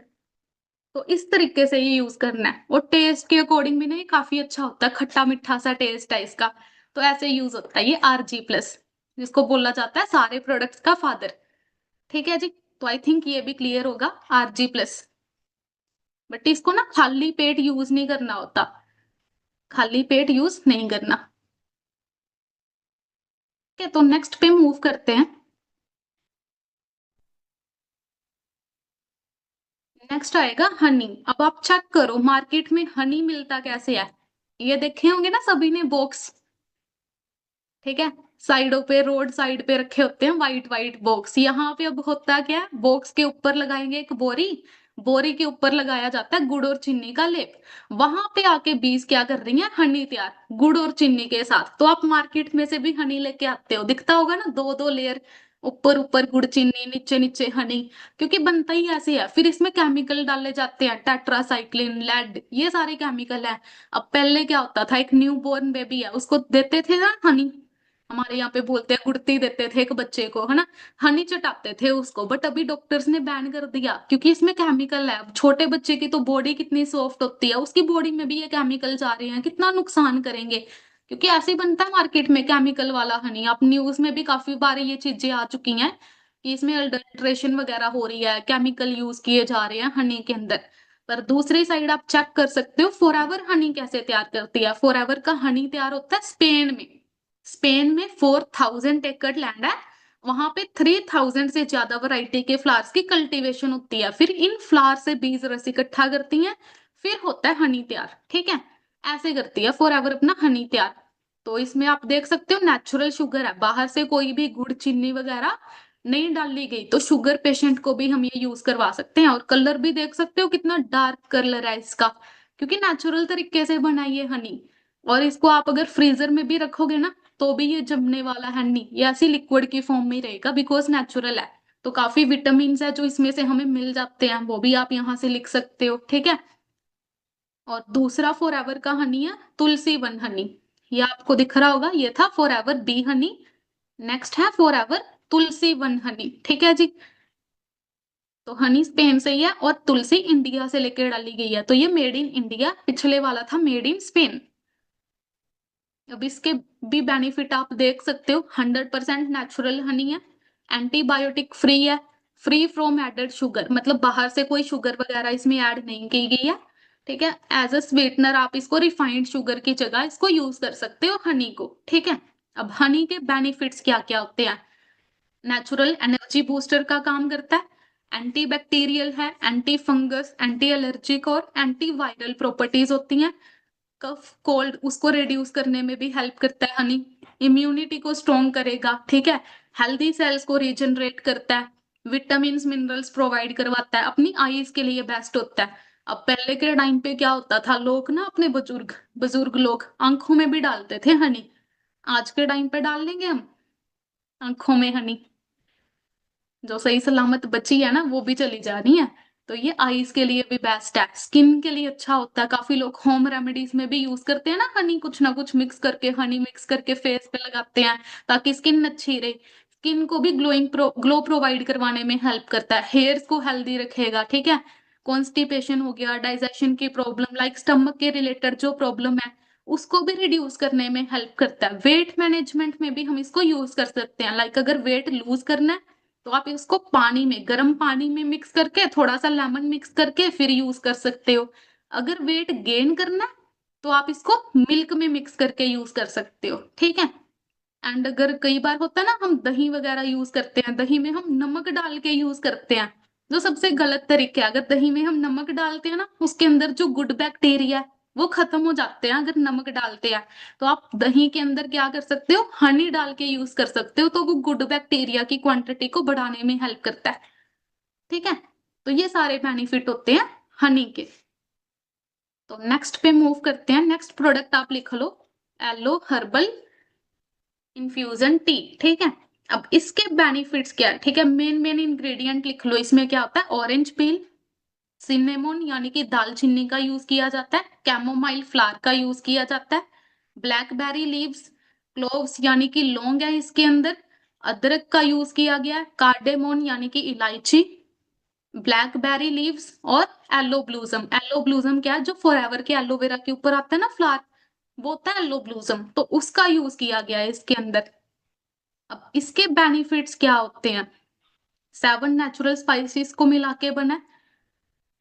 [SPEAKER 1] तो इस तरीके से ये यूज करना है, और टेस्ट के अकॉर्डिंग भी ना ये काफी अच्छा होता है, खट्टा मीठा सा टेस्ट है इसका। तो ऐसे यूज होता है ये आरजी प्लस, जिसको बोला जाता है सारे प्रोडक्ट्स का फादर, ठीक है जी। तो आई थिंक ये भी क्लियर होगा आरजी प्लस। बट इसको ना खाली पेट यूज नहीं करना होता, खाली पेट यूज नहीं करना, ठीक है। तो नेक्स्ट पे मूव करते हैं। नेक्स्ट आएगा हनी। अब आप चेक करो मार्केट में हनी मिलता कैसे है, ये देखे होंगे ना सभी ने बॉक्स, ठीक है, साइडों पे रोड साइड पे रखे होते हैं वाइट वाइट बॉक्स। यहाँ पे अब होता क्या है, बॉक्स के ऊपर लगाएंगे एक बोरी, बोरी के ऊपर लगाया जाता है गुड़ और चीनी का लेप, वहां पे आके बीज क्या कर रही है, हनी तैयार गुड़ और चीनी के साथ। तो आप मार्केट में से भी हनी लेके आते हो, दिखता होगा ना दो दो लेयर, ऊपर ऊपर गुड़ चीनी, नीचे नीचे हनी, क्योंकि बनता ही ऐसे है। फिर इसमें केमिकल डाले जाते हैं, टेट्रासाइक्लिन, लेड, ये सारे केमिकल है। अब पहले क्या होता था, एक न्यू बोर्न बेबी है उसको देते थे ना हनी, हमारे यहाँ पे बोलते हैं गुड़ती देते थे एक बच्चे को, है ना, हनी चटाते थे उसको। बट अभी डॉक्टर्स ने बैन कर दिया, क्योंकि इसमें केमिकल है। अब छोटे बच्चे की तो बॉडी कितनी सॉफ्ट होती है, उसकी बॉडी में भी ये केमिकल जा रहे हैं, कितना नुकसान करेंगे, क्योंकि ऐसे ही बनता है मार्केट में केमिकल वाला हनी। आप न्यूज में भी काफी बार ये चीजें आ चुकी हैं कि इसमें अडल्ट्रेशन वगैरह हो रही है, केमिकल यूज किए जा रहे हैं हनी के अंदर। पर दूसरी साइड आप चेक कर सकते हो फॉरएवर हनी कैसे तैयार करती है। फॉरएवर का हनी तैयार होता है स्पेन में, स्पेन में 4000 एकड़ लैंड है, वहां पे 3000 से ज्यादा वैरायटी के फ्लावर्स की कल्टीवेशन होती है। फिर इन फ्लावर से बीज रस इकट्ठा करती हैं, फिर होता है हनी तैयार, ठीक है। ऐसे करती है फॉरएवर अपना हनी तैयार। तो इसमें आप देख सकते हो नेचुरल शुगर है, बाहर से कोई भी गुड़ चीनी वगैरह नहीं डाली गई। तो शुगर पेशेंट को भी हम ये यूज करवा सकते हैं। और कलर भी देख सकते हो कितना डार्क कलर है इसका, क्योंकि नेचुरल तरीके से बनाई है हनी। और इसको आप अगर फ्रीजर में भी रखोगे ना, तो भी ये जमने वाला है नहीं, ये ऐसी लिक्विड की फॉर्म में ही रहेगा, बिकॉज नेचुरल है। तो काफी विटामिन है जो इसमें से हमें मिल जाते हैं, वो भी आप यहाँ से लिख सकते हो, ठीक है। और दूसरा फॉरएवर का हनी है तुलसी वन हनी, ये आपको दिख रहा होगा, ये था फॉरएवर बी हनी, नेक्स्ट है फॉरएवर तुलसी वन हनी, ठीक है जी। तो हनी स्पेन से ही है और तुलसी इंडिया से लेकर डाली गई है, तो ये मेड इन इंडिया, पिछले वाला था मेड इन स्पेन। अब इसके भी बेनिफिट आप देख सकते हो, 100% नेचुरल हनी है, एंटीबायोटिक फ्री है, फ्री फ्रॉम एडेड शुगर, मतलब बाहर से कोई शुगर वगैरह इसमें ऐड नहीं की गई है, ठीक है। एज अ स्वीटनर आप इसको रिफाइंड शुगर की जगह इसको यूज कर सकते हो हनी को, ठीक है। अब हनी के बेनिफिट्स क्या क्या होते हैं, नेचुरल एनर्जी बूस्टर का काम करता है, एंटी बैक्टीरियल है, एंटी फंगस, एंटी एलर्जिक और एंटी वायरल प्रॉपर्टीज होती हैं। कफ कोल्ड उसको रिड्यूस करने में भी हेल्प करता है हनी, इम्यूनिटी को स्ट्रॉन्ग करेगा, ठीक है। हेल्दी सेल्स को रीजनरेट करता है, विटामिन मिनरल्स प्रोवाइड करवाता है, अपनी आईज के लिए बेस्ट होता है। अब पहले के टाइम पे क्या होता था, लोग ना अपने बुजुर्ग बुजुर्ग लोग आंखों में भी डालते थे हनी। आज के टाइम पे डाल लेंगे हम आंखों में हनी? जो सही सलामत बची है ना वो भी चली जा रही है। तो ये आईज के लिए भी बेस्ट है, स्किन के लिए अच्छा होता है। काफी लोग होम रेमेडीज में भी यूज करते हैं ना हनी, कुछ ना कुछ मिक्स करके, हनी मिक्स करके फेस पे लगाते हैं ताकि स्किन अच्छी रहे। स्किन को भी ग्लो प्रोवाइड करवाने में हेल्प करता है, हेयर्स को हेल्दी रखेगा, ठीक है। कॉन्स्टिपेशन हो गया, डाइजेशन की प्रॉब्लम, लाइक स्टमक के रिलेटेड जो प्रॉब्लम है उसको भी रिड्यूस करने में हेल्प करता है। वेट मैनेजमेंट में भी हम इसको यूज कर सकते हैं, लाइक अगर वेट लूज करना है तो आप इसको पानी में, गर्म पानी में मिक्स करके, थोड़ा सा लेमन मिक्स करके फिर यूज कर सकते हो। अगर वेट गेन करना है तो आप इसको मिल्क में मिक्स करके यूज कर सकते हो, ठीक है। एंड अगर कई बार होता है ना, हम दही वगैरह यूज करते हैं, दही में हम नमक डाल के यूज करते हैं, जो सबसे गलत तरीका है। अगर दही में हम नमक डालते हैं ना, उसके अंदर जो गुड बैक्टीरिया है वो खत्म हो जाते हैं अगर नमक डालते हैं। तो आप दही के अंदर क्या कर सकते हो, हनी डाल के यूज कर सकते हो, तो वो गुड बैक्टीरिया की क्वांटिटी को बढ़ाने में हेल्प करता है, ठीक है। तो ये सारे बेनिफिट होते हैं हनी के। तो नेक्स्ट पे मूव करते हैं। नेक्स्ट प्रोडक्ट आप लिख लो, एलो हर्बल इन्फ्यूजन टी, ठीक है। अब इसके बेनिफिट्स क्या है, ठीक है, मेन मेन इंग्रेडिएंट लिख लो। इसमें क्या होता है, ऑरेंज पील, सिनेमोन यानी कि दालचीनी का यूज किया जाता है, कैमोमाइल फ्लावर का यूज किया जाता है, ब्लैकबेरी लीव्स, क्लोव्स यानी कि लौंग है इसके अंदर, अदरक का यूज किया गया है, कार्डेमोन यानी कि इलायची, ब्लैकबेरी लीव्स और एलो ब्लूजम। एलो ब्लूजम क्या है, जो फॉरएवर के एलोवेरा के ऊपर आता है ना फ्लावर, वो होता है एलो ब्लूजम, तो उसका यूज किया गया है इसके अंदर। अब इसके बेनिफिट्स क्या होते हैं, 7 नेचुरल स्पाइसेस को मिला के बना है,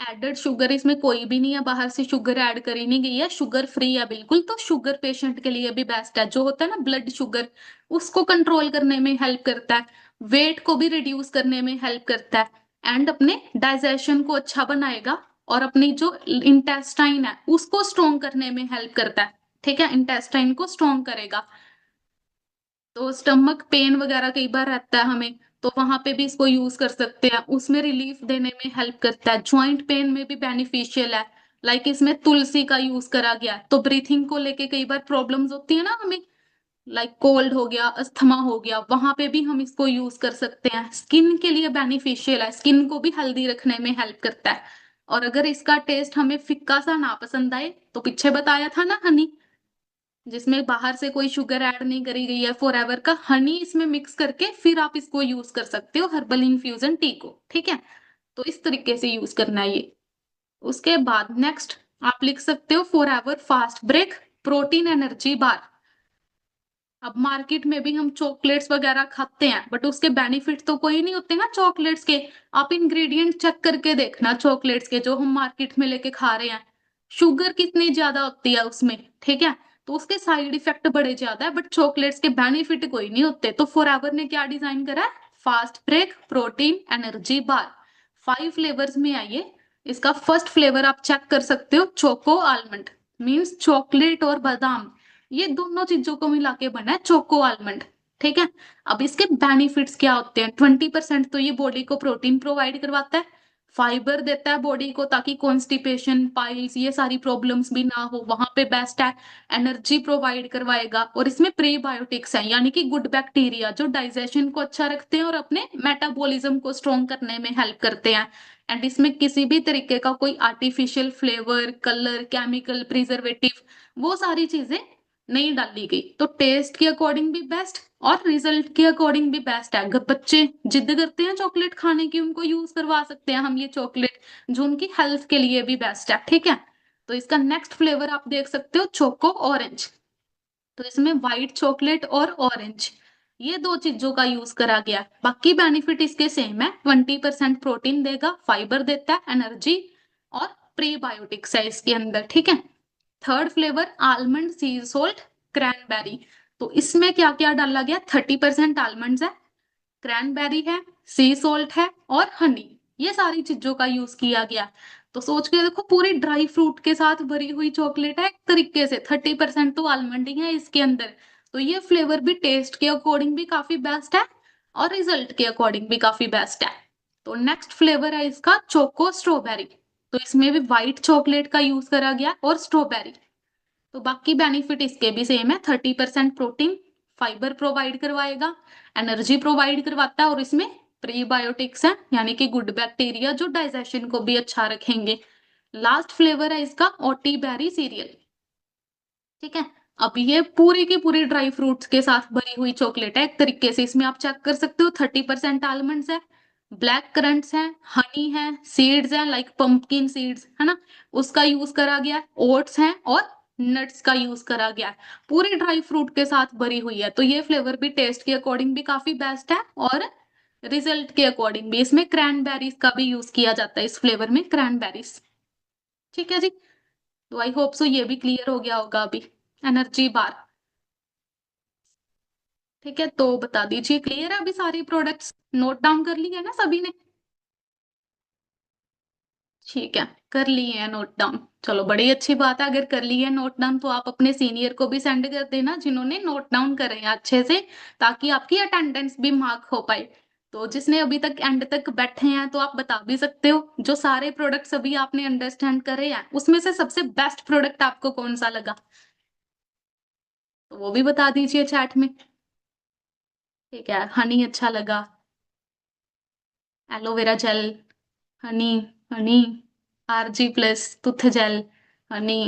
[SPEAKER 1] एडेड शुगर इसमें कोई भी नहीं है, बाहर से शुगर ऐड करी नहीं गई है, शुगर फ्री है बिल्कुल। तो शुगर पेशेंट के लिए भी बेस्ट है, जो होता है ना ब्लड शुगर, उसको कंट्रोल करने में हेल्प करता है, वेट को भी रिड्यूस करने में हेल्प करता है, एंड अपने डाइजेशन को अच्छा बनाएगा, और अपनी जो इंटेस्टाइन है उसको स्ट्रोंग करने में हेल्प करता है, ठीक है, इंटेस्टाइन को स्ट्रोंग करेगा। तो स्टमक पेन वगैरह कई बार रहता है हमें, तो वहां पे भी इसको यूज कर सकते हैं, उसमें रिलीफ देने में हेल्प करता है। ज्वाइंट पेन में भी बेनिफिशियल है, लाइक इसमें तुलसी का यूज करा गया है। तो ब्रीथिंग को लेके कई बार प्रॉब्लम्स होती है ना हमें, लाइक कोल्ड हो गया, अस्थमा हो गया, वहां पे भी हम इसको यूज कर सकते हैं। स्किन के लिए बेनिफिशियल है, स्किन को भी हेल्दी रखने में हेल्प करता है। और अगर इसका टेस्ट हमें फिक्का सा ना पसंद आए, तो पीछे बताया था ना हनी, जिसमें बाहर से कोई शुगर ऐड नहीं करी गई है, फॉरएवर का हनी इसमें मिक्स करके फिर आप इसको यूज कर सकते हो हर्बल इन्फ्यूजन टी को, ठीक है। तो इस तरीके से यूज करना है ये। उसके बाद नेक्स्ट आप लिख सकते हो forever fast break protein energy bar. अब मार्केट में भी हम चॉकलेट्स वगैरह खाते हैं, बट उसके बेनिफिट तो कोई नहीं होते ना चॉकलेट्स के। आप इंग्रेडिएंट चेक करके देखना चॉकलेट्स के, जो हम मार्केट में लेके खा रहे हैं, शुगर कितनी ज्यादा होती है उसमें, ठीक है। तो उसके साइड इफेक्ट बड़े ज्यादा है, बट चॉकलेट्स के बेनिफिट कोई नहीं होते। तो फॉरएवर ने क्या डिजाइन करा है, fast break protein energy bar. 5 flavours में आइए। इसका फर्स्ट फ्लेवर आप चेक कर सकते हो, चोको आलमंड, मीन्स चॉकलेट और बादाम, ये दोनों चीजों को मिला के बना है चोको आलमंड, ठीक है। अब इसके बेनिफिट्स क्या होते हैं, 20% तो ये बॉडी को प्रोटीन प्रोवाइड करवाता है, फाइबर देता है बॉडी को ताकि कॉन्स्टिपेशन, पाइल्स, ये सारी प्रॉब्लम्स भी ना हो, वहां पे बेस्ट है। एनर्जी प्रोवाइड करवाएगा, और इसमें प्रीबायोटिक्स हैं यानी कि गुड बैक्टीरिया जो डाइजेशन को अच्छा रखते हैं और अपने मेटाबॉलिज्म को स्ट्रॉन्ग करने में हेल्प करते हैं। एंड इसमें किसी भी तरीके का कोई artificial flavour, colour, chemical, preservative, वो सारी चीजें नहीं डाली गई। तो टेस्ट के अकॉर्डिंग भी बेस्ट और रिजल्ट के अकॉर्डिंग भी बेस्ट है। अगर बच्चे जिद करते हैं चॉकलेट खाने की, उनको यूज करवा सकते हैं हम ये चॉकलेट, जो उनकी हेल्थ के लिए भी बेस्ट है, ठीक है। तो इसका नेक्स्ट फ्लेवर आप देख सकते हो, चोको ऑरेंज। तो इसमें व्हाइट चॉकलेट और ऑरेंज, ये दो चीजों का यूज करा गया। बाकी बेनिफिट इसके सेम है, 20% प्रोटीन देगा, फाइबर देता है, एनर्जी और प्रीबायोटिक्स है इसके अंदर, ठीक है। थर्ड फ्लेवर आलमंड सी सोल्ट क्रैनबेरी। तो इसमें क्या क्या डाला गया, 30% आलमंड्स है, क्रैनबेरी है, सी सोल्ट है और हनी, ये सारी चीजों का यूज किया गया। तो सोच के देखो, पूरी ड्राई फ्रूट के साथ भरी हुई चॉकलेट है एक तरीके से, 30% तो आलमंड ही है इसके अंदर। तो ये फ्लेवर भी टेस्ट के अकॉर्डिंग भी काफी बेस्ट है, और रिजल्ट के अकॉर्डिंग भी काफी बेस्ट है। तो नेक्स्ट फ्लेवर है इसका चोको स्ट्रॉबेरी। तो इसमें भी व्हाइट चॉकलेट का यूज करा गया और स्ट्रॉबेरी। तो बाकी बेनिफिट इसके भी सेम है, 30% प्रोटीन, फाइबर प्रोवाइड करवाएगा, एनर्जी प्रोवाइड करवाता है, और इसमें प्रीबायोटिक्स है यानी कि गुड बैक्टीरिया जो डाइजेशन को भी अच्छा रखेंगे। लास्ट फ्लेवर है इसका ओटी बेरी सीरियल। ठीक है। अब ये पूरी की पूरी ड्राई फ्रूट्स के साथ भरी हुई चॉकलेट है। एक तरीके से इसमें आप चेक कर सकते हो, 30% आलमंड्स है, ब्लैक करंट्स हैं, हनी है, सीड्स हैं लाइक पंपकिन सीड्स है ना, उसका यूज करा गया है, ओट्स हैं और नट्स का यूज करा गया है। पूरी ड्राई फ्रूट के साथ भरी हुई है। तो ये फ्लेवर भी टेस्ट के अकॉर्डिंग भी काफी बेस्ट है, और रिजल्ट के अकॉर्डिंग भी इसमें क्रैनबेरीज का भी यूज किया जाता है, इस फ्लेवर में क्रैनबेरीज। ठीक है जी। तो आई होप सो ये भी क्लियर हो गया होगा अभी। Energy bar. ठीक है, तो बता दीजिए क्लियर है अभी सारी प्रोडक्ट्स नोट डाउन कर ली है ना सभी ने? ठीक है, कर लिए हैं नोट डाउन। चलो बड़ी अच्छी बात है, अगर कर लिए है नोट डाउन तो आप अपने सीनियर को भी सेंड कर देना जिन्होंने नोट डाउन करे हैं अच्छे से, ताकि आपकी अटेंडेंस भी मार्क हो पाए। तो जिसने अभी तक एंड तक बैठे हैं तो आप बता भी सकते हो जो सारे प्रोडक्ट्स अभी आपने अंडरस्टैंड करे हैं उसमें से सबसे बेस्ट प्रोडक्ट आपको कौन सा लगा, तो वो भी बता दीजिए चैट में। ठीक है, हनी अच्छा लगा, aloe vera gel, honey, honey, RG plus, tooth gel, honey,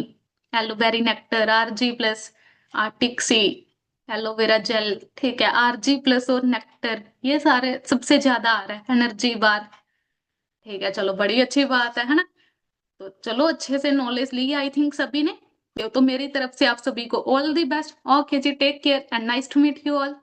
[SPEAKER 1] aloe vera nectar, RG plus, Arctic Sea, aloe vera gel. ठीक है, आरजी प्लस और नेक्टर ये सारे सबसे ज्यादा आ रहा है, एनर्जी बार। ठीक है, चलो बड़ी अच्छी बात है ना। तो चलो अच्छे से नॉलेज ली आई थिंक सभी ने। तो मेरी तरफ से आप सभी को all the best. Okay ji, take care and nice to meet you all.